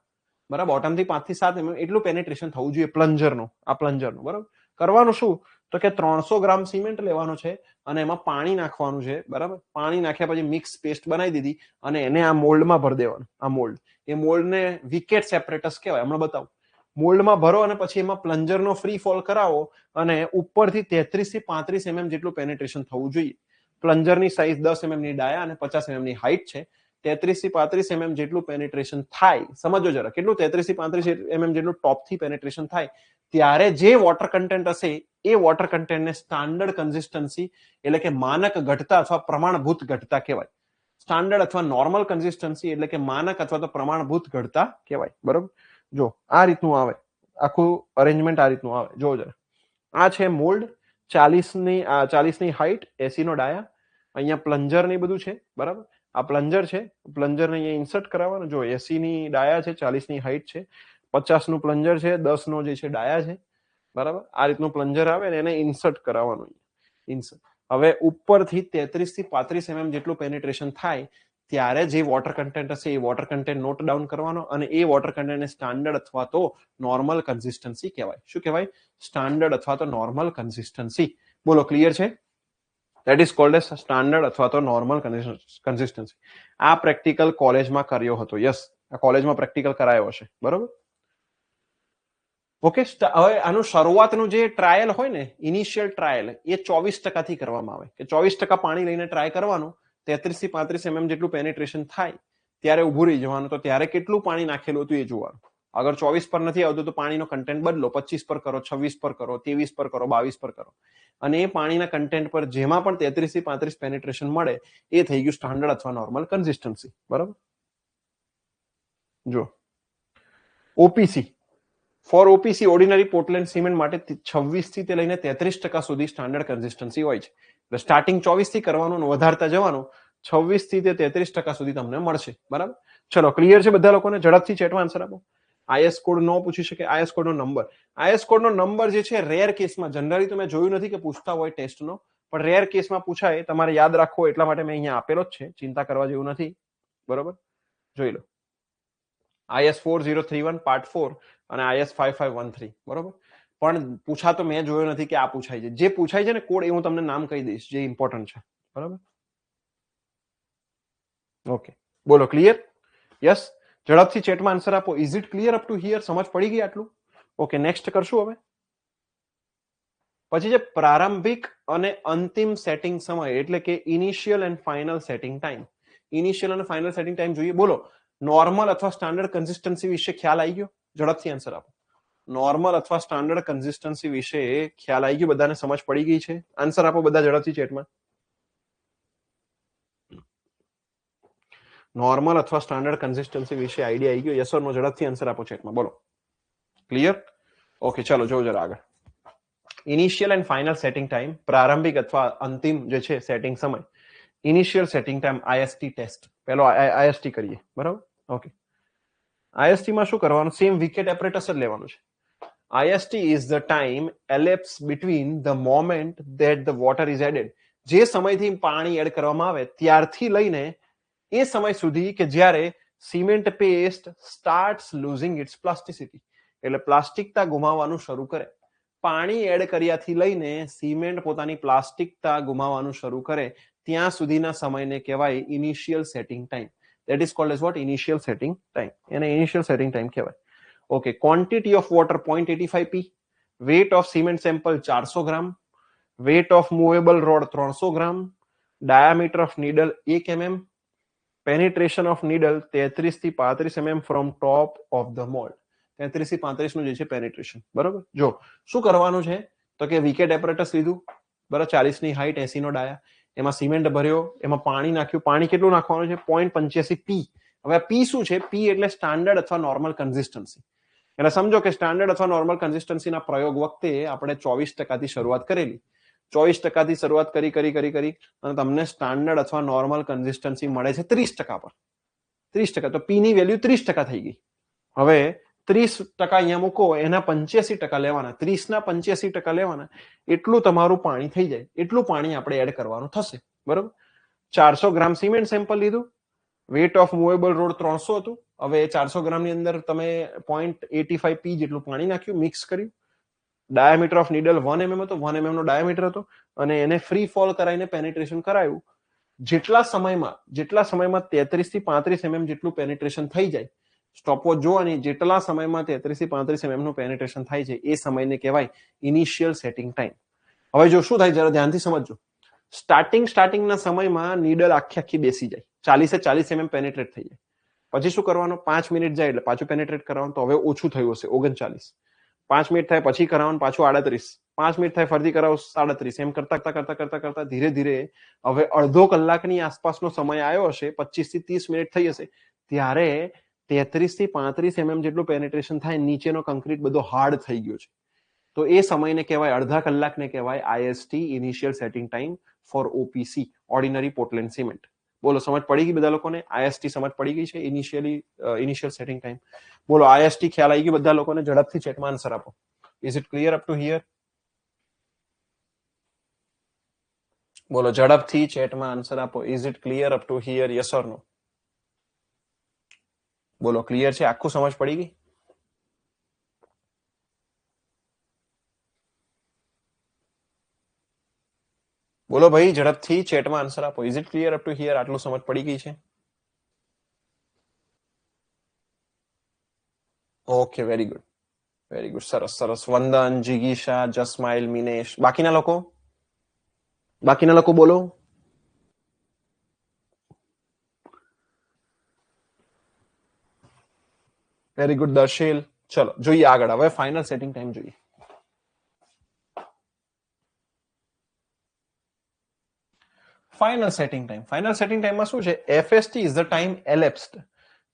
બરાબર, બોટમ થી 5 થી 7 mm એટલું પેનિટ્રેશન થવું જોઈએ પ્લન્જરનું. આ પ્લન્જરનું. બરાબર. કરવાનું શું તો કે 300 ગ્રામ સિમેન્ટ લેવાનું છે અને એમાં પાણી નાખવાનું છે. બરાબર. પાણી નાખ્યા પછી મિક્સ પેસ્ટ બનાવી દીધી અને એને આ મોલ્ડમાં ભરી દેવાનું. આ મોલ્ડ, એ મોલ્ડને વિકેટ સેપરેટસ કહેવાય. હમણાં બતાવું. મોલ્ડમાં ભરો અને પછી એમાં પ્લન્જરનો ફ્રી ફોલ કરાવો અને ઉપરથી 33 થી 35 mm જેટલું પેનિટ્રેશન થવું જોઈએ. પ્લન્જરની સાઇઝ 10 mm ની ડાયા અને 50 mm ની હાઇટ છે. 33 થી 35 mm જેટલું પેનિટ્રેશન થાય. સમજો જરા, કેટલું? 33 થી 35 mm જેટલું ટોપ થી પેનિટ્રેશન થાય ત્યારે જે વોટર કન્ટેન્ટ હશે એ વોટર કન્ટેન્ટને સ્ટાન્ડર્ડ કન્સિસ્ટન્સી એટલે કે માનક ઘટતા અથવા પ્રમાણભૂત ઘટતા કહેવાય. સ્ટાન્ડર્ડ અથવા નોર્મલ કન્સિસ્ટન્સી એટલે કે માનક અથવા તો પ્રમાણભૂત ઘટતા કહેવાય. બરોબર. જો આ રીતનું આવે, આખું અરેન્જમેન્ટ આ રીતનું આવે. જો જરા, આ છે મોલ્ડ. 40 ની હાઇટ, 80 નો ડાયા. અહીંયા પ્લન્જર ને બધું છે. બરાબર. આ પ્લન્જર છે. પ્લન્જરને અહીંયા ઇન્સર્ટ કરાવવાનું. જો 80 ની ડાયા છે, 40 ની હાઇટ છે, 50 નું પ્લન્જર છે, 10 નો જે છે ડાયા છે. બરાબર. આ રીતનું પ્લન્જર આવે ને એને ઇન્સર્ટ કરાવવાનું. ઇન્સર્ટ. હવે ઉપરથી 33 થી 35 mm જેટલું પેનિટ્રેશન થાય ત્યારે જે વોટર કન્ટેન્ટ હશે એ વોટર કન્ટેન્ટ નોટ ડાઉન કરવાનો અને એ વોટર કન્ટેન્ટને સ્ટાન્ડર્ડ અથવા તો નોર્મલ કન્સિસ્ટન્સી કહેવાય. શું કહેવાય? સ્ટાન્ડર્ડ અથવા તો નોર્મલ કન્સિસ્ટન્સી. બોલો, ક્લિયર છે? That is called as standard અથવા તો નોર્મલ કન્સિસ્ટન્સી. આ પ્રેક્ટિકલ કોલેજમાં કર્યો હતો. યસ, આ કોલેજમાં પ્રેક્ટિકલ કરાયો હશે. બરોબર. ઓકે, હવે આનું શરૂઆતનું જે ટ્રાયલ હોય ને, ઇનિશિયલ ટ્રાયલ, એ 24% થી કરવામાં આવે. કે 24% પાણી લઈને ટ્રાય કરવાનું. 33 થી 35 mm જેટલું પેનિટ્રેશન થાય ત્યારે ઉભું રહી જવાનું. તો ત્યારે કેટલું પાણી નાખેલું હતું એ જોવાનું. અગર 24 પર નથી આવતું તો પાણીનો કન્ટેન્ટ બદલો. 25 પર કરો, 26 પર કરો, 23 પર કરો, 22 પર કરો. અને એ પાણીના કન્ટેન્ટ પર જેમાં પણ 33 થી 35 પેનિટ્રેશન મળે એ થઈ ગયું સ્ટાન્ડર્ડ અથવા નોર્મલ કન્સિસ્ટન્સી. બરાબર. જો ઓપીસી, ફોર ઓપીસી ઓર્ડિનરી પોર્ટલેન્ડ સિમેન્ટ માટે 26 થી તે લઈને 33% સુધી સ્ટાન્ડર્ડ કન્સિસ્ટન્સી હોય છે. એટલે સ્ટાર્ટિંગ 24 થી કરવાનું અને વધારતા જવાનું. 26 થી તે 33% સુધી તમને મળશે. બરાબર. ચલો, ક્લિયર છે બધા લોકોને? ઝડપથી ચેટમાં આન્સર આપો. આઈએસ કોડ નો પૂછી શકે. આઈએસ કોડ નો નંબર, આઈએસ કોડ નો નંબર જે છે રેર કેસમાં, જનરલી તો મેં જોયું નથી કે પૂછતા હોય ટેસ્ટનો, પણ રેર કેસમાં પૂછાય, તમારે યાદ રાખવો એટલા માટે મેં અહીંયા આપેલો જ છે. ચિંતા કરવા જેવું નથી. બરોબર. જોઈ લો. IS 4031 પાર્ટ 4 અને IS 5513. બરોબર. પણ પૂછાતો મેં જોયો નથી કે આ પૂછાય છે. જે પૂછાય છે ને કોડ, એ હું તમને નામ કહી દઈશ જે ઇમ્પોર્ટન્ટ છે. બરાબર. ઓકે, બોલો, ક્લિયર? યસ. ઝડપથી ચેટમાં આન્સર આપો. Is it clear up to here? સમજ પડી ગઈ આટલું? ઓકે, નેક્સ્ટ કરશું હવે. પછી જે પ્રારંભિક અને અંતિમ સેટિંગ સમય એટલે કે initial and final setting time. Initial અને ફાઇનલ સેટિંગ ટાઈમ જોઈએ. બોલો નોર્મલ અથવા સ્ટાન્ડર્ડ કન્સિસ્ટન્સી વિશે ખ્યાલ આવી ગયો? ઝડપથી આન્સર આપો. નોર્મલ અથવા સ્ટાન્ડર્ડ કન્સિસ્ટન્સી વિશે ખ્યાલ આવી ગયો? બધાને સમજ પડી ગઈ છે? આન્સર આપો બધા ઝડપથી ચેટમાં. નોર્મલ અથવા સ્ટાન્ડર્ડ કન્સિસ્ટન્સી વિશે આઈડિયા આવી ગયો? Yes or no? ઝડપથી આન્સર આપો ચેટમાં. બોલો. ક્લિયર? ઓકે, ચાલો જો જરા આગળ. Initial and final setting time, પ્રારંભિક અથવા અંતિમ જે છે સેટિંગ સમય. Initial setting time IST test. પેલો આઈએસટી કરીએ, બરાબર? ઓકે. આઈએસટી માં શું કરવાનું? સેમ વિકેટ એપરેટસ જ લેવાનું છે. IST is the time elapsed between the moment that the water is added. જે સમયથી પાણી એડ કરવામાં આવે ત્યારથી લઈને એ સમય સુધી કે જ્યારે cement paste starts losing its plasticity, એટલે પ્લાસ્ટિકતા ગુમાવવાનું શરૂ કરે. પાણી એડ કર્યાથી લઈને સિમેન્ટ પોતાની પ્લાસ્ટિકતા ગુમાવવાનું શરૂ કરે ત્યાં સુધીના સમયને કહેવાય initial setting time. That is called as what? Initial setting time. એને ઇનિશિયલ સેટિંગ ટાઈમ કહેવાય. Okay, quantity of water 0.85 p, weight of cement sample 400 gram, weight of movable rod 300 gram, diameter of needle 1 mm, penetration of needle 33 થી 35 mm from top of the mold. 33 થી 35 નું જે છે penetration. બરોબર? જો શું કરવાનું છે તો કે વિકેટ એપરેટસ લીધું, બરાબર? 40 ની હાઈટ, 80 નો ડાયા, એમાં સિમેન્ટ ભર્યો, એમાં પાણી નાખ્યું. પાણી કેટલું નાખવાનું છે? 0.85 p. હવે આ p શું છે? p એટલે સ્ટાન્ડર્ડ અથવા નોર્મલ કન્સિસ્ટન્સી. એટલે સમજો કે સ્ટાન્ડર્ડ અથવા નોર્મલ કન્સિસ્ટન્સીના પ્રયોગ વખતે આપણે 24% થી શરૂઆત કરેલી. 24% થી શરૂઆત કરી અને તમને સ્ટાન્ડર્ડ અથવા નોર્મલ કન્સિસ્ટન્સી મળે છે 30% પર. 30%, તો p ની વેલ્યુ 30% થઈ ગઈ. હવે 30% અહીંયા મૂકો, એના 85% લેવાના. 30 ના 85% લેવાના, એટલું તમારું પાણી થઈ જાય. એટલું પાણી આપણે એડ કરવાનું થશે. બરોબર? 400 ગ્રામ સિમેન્ટ સેમ્પલ લીધું, વેટ ઓફ મૂવેબલ રોડ 300 હતું. હવે 400 ગ્રામની અંદર તમે 0.85 p જેટલું પાણી નાખ્યું, મિક્સ કર્યું. ડાયામીટર ઓફ નીડલ 1 mm હતો, 1 mm નો ડાયામીટર હતો, અને એને ફ્રી ફોલ કરાવીને પેનિટ્રેશન કરાયું. જેટલા સમયમાં 33 થી 35 mm જેટલું પેનિટ્રેશન થઈ જાય, સ્ટોપવોચ જોવાની, જેટલા સમયમાં 33 થી 35 mm નું પેનિટ્રેશન થાય છે એ સમયને કહેવાય ઇનિશિયલ સેટિંગ ટાઈમ. હવે જો શું થાય જરા ધ્યાનથી સમજજો. સ્ટાર્ટિંગના સમયમાં નીડલ આખી બેસી જાય, 40 mm પેનિટ્રેટ થઈ જાય. પછી શું કરવાનું? 5 મિનિટ જાય એટલે પાછું પેનિટ્રેટ કરવાનું. તો હવે ઓછું થયું હશે 39. 5 મિનિટ થાય પછી કરાવવાનું પાછું 38. 5 મિનિટ થાય ફરીથી કરાવો 37. એમ કરતા ધીરે ધીરે હવે અડધો કલાકની આસપાસનો સમય આવ્યો હશે, 25 થી 30 મિનિટ થઈ હશે, ત્યારે 33 થી 35 mm જેટલું પેનિટ્રેશન થાય. નીચેનો કોન્ક્રીટ બધો હાર્ડ થઈ ગયો છે. તો એ સમયને કહેવાય, અડધા કલાકને કહેવાય IST, initial setting time for OPC, ordinary Portland cement. બોલો, સમજ પડી ગઈ બધા લોકોને? IST સમજ પડી ગઈ છે? Initial setting time. બોલો, IST ખ્યાલ આવી ગયો બધા લોકોને? ઝડપથી ચેટમાં આન્સર આપો. Is it clear up to here? બોલો, ઝડપથી ચેટમાં આન્સર આપો. Is it clear up to here? Yes or no? બોલો, ક્લિયર છે? આખું સમજ પડી ગઈ? બોલો ભાઈ, ઝડપથી ચેટમાં આન્સર આપો. Is it clear up to here? આટલું સમજ પડી ગઈ છે? Okay, very good, very good. સરસ સરસ. વંદન, જિગીશા, જસ્માઇલ, મિનેશ. બાકીના લોકો બોલો. Very good Darshil. ચલો જોઈએ આગળ. હવે ફાઇનલ સેટિંગ ટાઈમ જોઈએ. ફાઇનલ સેટિંગ ટાઈમમાં શું છે? FST is the time elapsed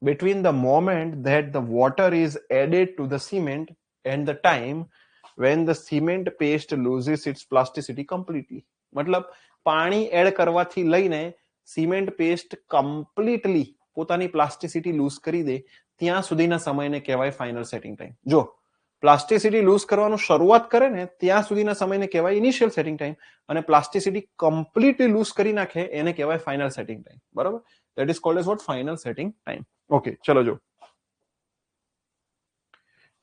between the moment that the water is added to the cement and the time when the cement paste loses its plasticity completely. મતલબ પાણી add કરવાથી લઈને cement paste completely પોતાની plasticity lose કરી દે ત્યાં સુધીના સમયને કહેવાય ફાઇનલ સેટિંગ ટાઈમ. જો પ્લાસ્ટિસિટી લૂઝ કરવાનું શરૂઆત કરે ને ત્યાં સુધીના સમયને કહેવાય ઇનિશિયલ સેટિંગ ટાઈમ, અને પ્લાસ્ટિસિટી કમ્પ્લીટલી લૂઝ કરી નાખે એને કહેવાય ફાઇનલ સેટિંગ ટાઈમ. બરાબર? That is called as what? Final setting time. Okay, ચલો જો.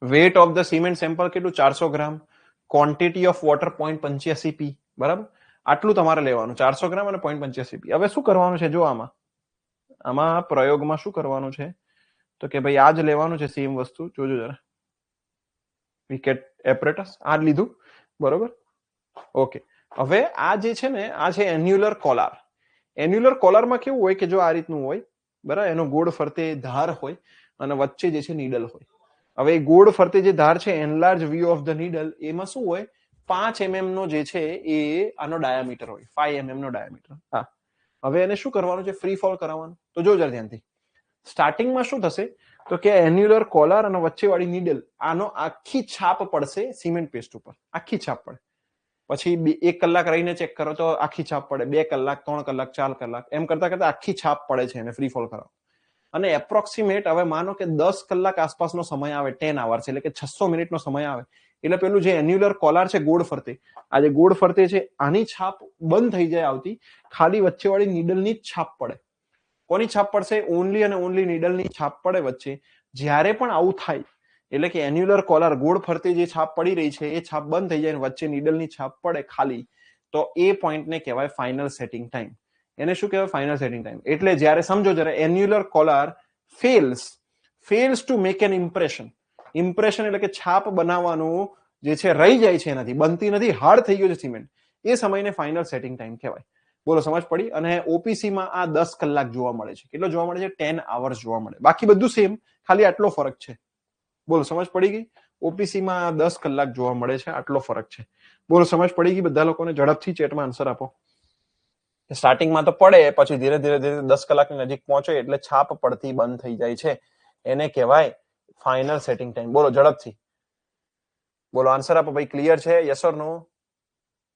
Weight of the cement sample કેટલું? 400 gram. Quantity of water 0.85 p. બરાબર? આટલું તમારે લેવાનું, 400 ગ્રામ અને 0.85 p. હવે શું કરવાનું છે? જો આમાં પ્રયોગમાં શું કરવાનું છે તો કે ભાઈ આ જ લેવાનું છે, સેમ વસ્તુ. જોજો જરા. વિકેટ એપરેટસ આ લીધું, બરોબર? ઓકે. હવે આ જે છે ને, આ છે એન્યુલર કોલાર. એન્યુલર કોલરમાં કેવું હોય કે જો આ રીતનું હોય બરાબર, એનો ગોળ ફરતે ધાર હોય અને વચ્ચે જે છે નીડલ હોય. હવે ગોળ ફરતે જે ધાર છે enlarge view of the needle, એમાં શું હોય 5 mm નો જે છે એ આનો ડાયામીટર હોય, 5 mm નો ડાયામીટર. હા, હવે એને શું કરવાનું છે? ફ્રી ફોલ કરાવવાનું. તો જો જરા ધ્યાનથી, સ્ટાર્ટિંગમાં શું થશે તો કે એન્યુલર કોલર અને વચ્ચેવાળી નીડલ, આનો આખી છાપ પડશે સિમેન્ટ પેસ્ટ ઉપર, આખી છાપ પડે. પછી 1 કલાક રહીને ચેક કરો તો આખી છાપ પડે, 2 કલાક, 3 કલાક, 4 કલાક, એમ કરતા કરતા આખી છાપ પડે છે એને ફ્રી ફોલ કરાવો. અને એપ્રોક્સિમેટ હવે માનો કે 10 કલાક આસપાસનો સમય આવે, 10 hours એટલે કે 600 મિનિટનો સમય આવે, એટલે પેલું જે એન્યુલર કોલાર છે ગોળ ફરતે, આ જે ગોળ ફરતે છે આની છાપ બંધ થઈ જાય આવતી, ખાલી વચ્ચેવાળી નીડલની જ છાપ પડે. કોની છાપ પડશે? ઓનલી અને ઓનલી નીડલની છાપ પડે વચ્ચે. જ્યારે પણ આવું થાય એટલે કે એન્યુલર કોલર ગોળ ફરતે જે છાપ પડી રહી છે એ છાપ બંધ થઈ જાય, વચ્ચે નીડલની છાપ પડે ખાલી, તો એ પોઈન્ટને કહેવાય ફાઇનલ સેટિંગ ટાઈમ. એને શું કહેવાય? Final setting time. એટલે જ્યારે સમજો જરા annular collar fails to make an impression. Impression એટલે કે છાપ બનાવવાનું જે છે રહી જાય છે, એનાથી બનતી નથી, હાર્ડ થઈ ગયું છે સિમેન્ટ, એ સમયને ફાઇનલ સેટિંગ ટાઈમ કહેવાય. બોલો સમજ પડી? અને ઓપીસીમાં આ 10 કલાક જોવા મળે છે. કેટલો જોવા મળે છે? 10 hours જોવા મળે. બાકી બધું સેમ, ખાલી આટલો ફરક છે. બોલો સમજ પડી ગઈ? ઓપીસીમાં 10 કલાક જોવા મળે છે, આટલો ફરક છે. બોલો સમજ પડી ગઈ બધા લોકોને? ઝડપથી ચેટમાં આન્સર આપો. સ્ટાર્ટિંગમાં તો પડે, પછી ધીરે ધીરે ધીરે 10 કલાકની નજીક પહોંચે એટલે છાપ પડતી બંધ થઈ જાય છે, એને કહેવાય ફાઇનલ સેટિંગ ટાઈમ. બોલો ઝડપથી, બોલો આન્સર આપો ભાઈ. ક્લિયર છે? Yes or no?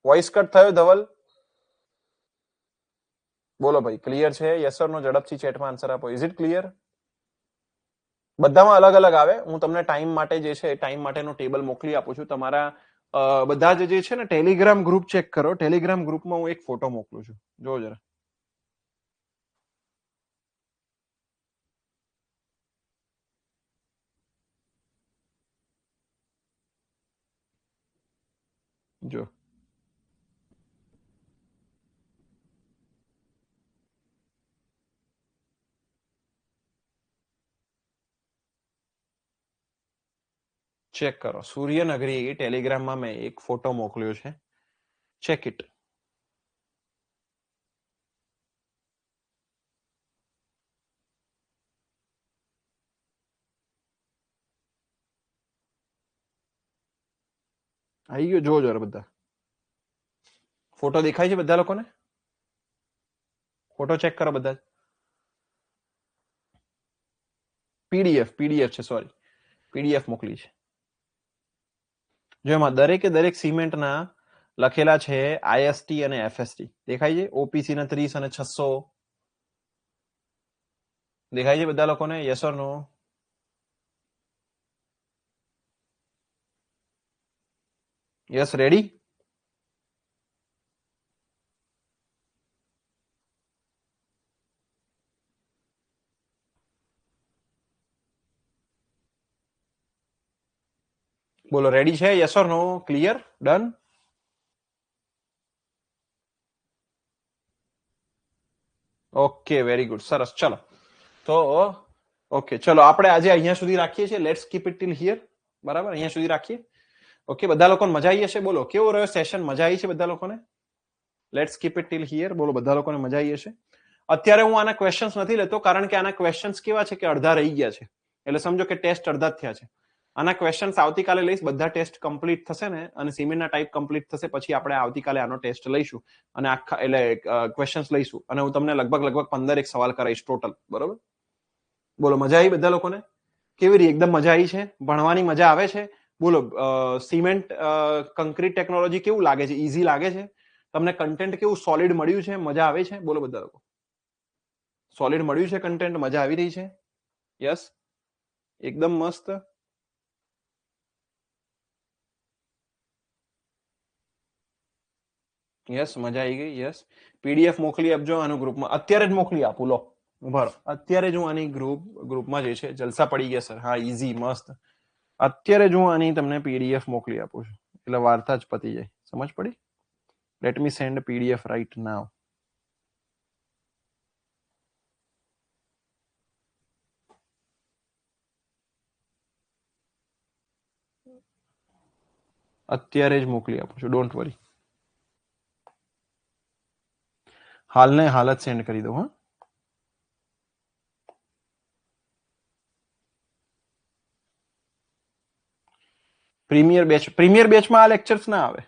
Voice cut થયો ધવલ? બોલો ભાઈ, ક્લિયર છે? Yes or no? ઝડપથી ચેટમાં આન્સર આપો. Is it clear? બધામાં અલગ અલગ આવે. હું તમને ટાઈમ માટે જે છે ટાઈમ માટેનો ટેબલ મોકલી આપું છું. તમારા બધા જે છે ને ટેલિગ્રામ ગ્રુપ ચેક કરો. ટેલિગ્રામ ગ્રુપમાં હું એક ફોટો મોકલું છું, જો જરા. જો ચેક કરો. સૂર્યનગરી ટેલિગ્રામમાં મેં એક ફોટો મોકલ્યો છે, ચેક ઇટ. આવી ગયો? જો જરા બધા ફોટો દેખાય છે બધા લોકોને? ફોટો ચેક કરો બધા. પીડીએફ છે, સોરી, પીડીએફ મોકલી છે. જો એમાં દરેકે દરેક સિમેન્ટના લખેલા છે આઈએસટી અને એફએસટી. દેખાય છે? ઓપીસી ના 30 અને 600 દેખાય છે બધા લોકોને? Yes or no? Yes, ready? બોલો રેડી છે? Yes or no? Clear? Done? Okay, very good, સરસ. ચલો તો ઓકે, ચલો આપણે આજે અહીંયા સુધી રાખીએ છીએ. Let's keep it till here. બરાબર, અહીંયા સુધી રાખીએ. ઓકે, બધા લોકોને મજા આવી હશે? બોલો કેવો રહ્યો સેશન? મજા આવી છે બધા લોકોને? Let's keep it till here. બોલો બધા લોકોને મજા આવી હશે? અત્યારે હું આના ક્વેશ્ચન્સ નથી લેતો, કારણ કે આના ક્વેશ્ચન્સ કેવા છે કે અડધા રહી ગયા છે. એટલે સમજો કે ટેસ્ટ અડધા જ થયા છે. આના ક્વેશ્ચન્સ આવતીકાલે લઈશ. બધા ટેસ્ટ કમ્પ્લીટ થશે ને અને સિમેન્ટના ટાઈપ કમ્પ્લીટ થશે પછી આપણે આવતીકાલે આનો ટેસ્ટ લઈશું અને આખા એટલે ક્વેશ્ચન્સ લઈશું અને હું તમને લગભગ 15 સવાલ કરાવીશ ટોટલ. બરોબર? બોલો મજા આવી બધા લોકોને? કેવી રહી? એકદમ મજા આવી છે? ભણવાની મજા આવે છે? બોલો સિમેન્ટ કંક્રીટ ટેકનોલોજી કેવું લાગે છે? ઈઝી લાગે છે તમને? કન્ટેન્ટ કેવું સોલિડ મળ્યું છે? મજા આવે છે? બોલો બધા લોકો. સોલિડ મળ્યું છે કન્ટેન્ટ? મજા આવી રહી છે? યસ, એકદમ મસ્ત. યસ, મજા આવી ગઈ. યસ, પીડીએફ મોકલી આપજો આનું ગ્રુપમાં. અત્યારે જ મોકલી આપું. લો ઉભારો, અત્યારે જ હું આની ગ્રુપમાં જે છે જલસા પડી ગયા સર. હા, ઈઝી, મસ્ત. અત્યારે જ હું આની તમને પીડીએફ મોકલી આપું છું એટલે વાર્તા જ પતી જાય. સમજ પડી? Let me send PDF right now. અત્યારે જ મોકલી આપું છું, ડોન્ટ વરી. હાલ ને હાલ જ સેન્ડ કરી દઉં. હા, પ્રીમિયર બેચમાં આ લેક્ચર્સ ના આવે.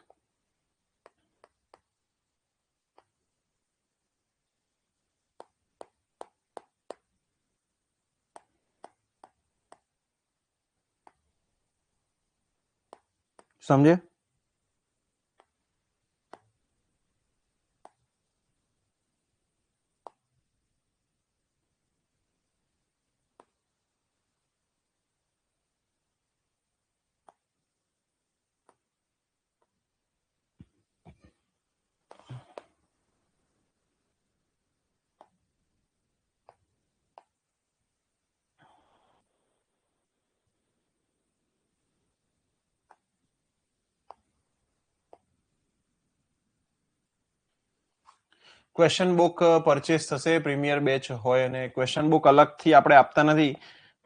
સમજે? ક્વેશ્ચન બુક પરચેસ થશે, પ્રીમિયર બેચ હોય, અને ક્વેશ્ચન બુક અલગથી આપણે આપતા નથી,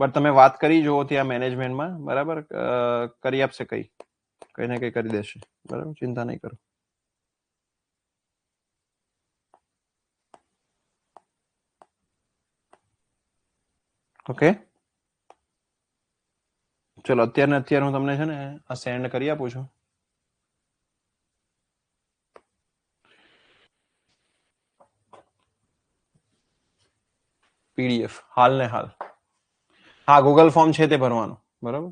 પણ તમે વાત કરી જુઓ ત્યાં મેનેજમેન્ટમાં, બરાબર, કરી આપશે, કઈ ને કઈ કરી દેશે, બરાબર, ચિંતા નહીં કરો. ઓકે, ચલો અત્યારે હું તમને છે ને આ સેન્ડ કરી આપું છું. પીડીએફ હાલ ને હાલ. હા, ગૂગલ ફોર્મ છે તે ભરવાનું, બરાબર.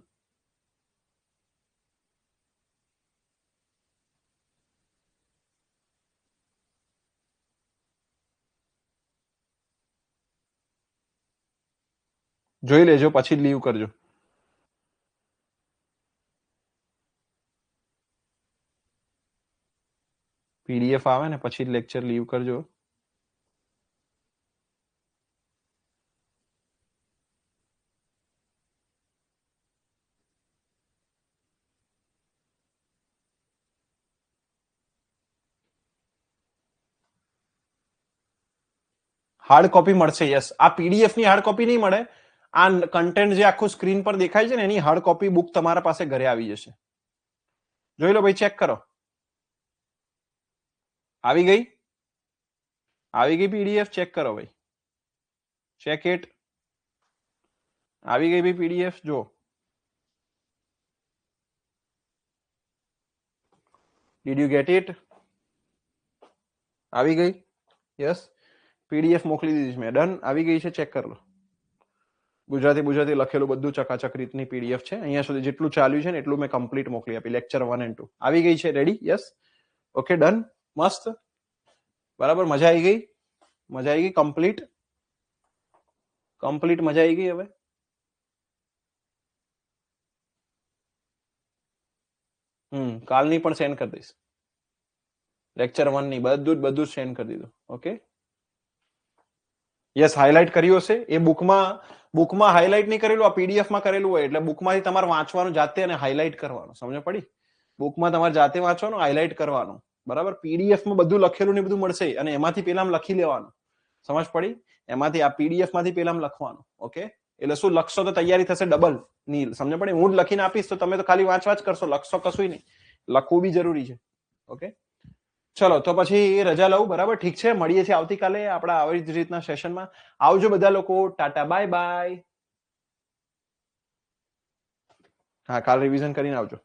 જોઈ લેજો, પછી લીવ કરજો. પીડીએફ આવે ને પછી લેક્ચર લીવ કરજો. હાર્ડ કોપી મળશે, યસ. આ પીડીએફ ની હાર્ડ કોપી નહીં મળે. આ કન્ટેન્ટ જે આખું સ્ક્રીન પર દેખાય છે ને એની હાર્ડ કોપી બુક તમારા પાસે ઘરે આવી જશે. જોઈ લો ભાઈ, ચેક કરો. આવી ગઈ? આવી ગઈ પીડીએફ? ચેક કરો ભાઈ, ચેક ઇટ. આવી ગઈ ભાઈ પીડીએફ, જો. Did you get it? આવી ગઈ? યસ. પીડીએફ મોકલી દીધી છે મેં. ડન. આવી ગઈ છે, ચેક કરી લો. ગુજરાતી લખેલું બધું ચકાચક રીતની પીડીએફ છે. અહીંયા સુધી જેટલું ચાલ્યું છે ને એટલું મેં કમ્પ્લીટ મોકલી આપી. લેક્ચર 1 અને 2 આવી ગઈ છે. રેડી? યસ. Okay, done. મસ્ત, બરાબર. મજા આવી ગઈ? મજા આવી ગઈ? કમ્પ્લીટ મજા આવી ગઈ? હવે કાલની પણ સેન્ડ કરી દઈશ. લેક્ચર 1 ની બધું સેન્ડ કરી દીધું. Okay, yes. હાઇલાઇટ કર્યું હશે એ બુકમાં હાઇલાઇટ નહીં કરેલું, આ પીડીએફ માં કરેલું હોય એટલે બુકમાંથી તમારે વાંચવાનું જાતે અને હાઇલાઇટ કરવાનું. સમજ પડી? બુકમાં તમારે જાતે વાંચવાનું, હાઇલાઇટ કરવાનું, બરાબર. પીડીએફ માં બધું લખેલું ને બધું મળશે અને એમાંથી પેલા લખી લેવાનું. સમજ પડી? એમાંથી આ પીડીએફ માંથી પેલા લખવાનું. ઓકે, એટલે શું લખશો તો તૈયારી થશે ડબલ ની. સમજ પડી? હું જ લખીને આપીશ તો તમે તો ખાલી વાંચ કરશો, લખશો કશું નહીં. લખવું બી જરૂરી છે. ઓકે, ચલો તો પછી રજા લઉં, બરાબર. ઠીક છે, મળીએ છીએ આવતીકાલે આપણા આવી જ રીતના સેશનમાં. આવજો બધા લોકો. Tata, bye bye. હા, કાલ રિવિઝન કરીને આવજો.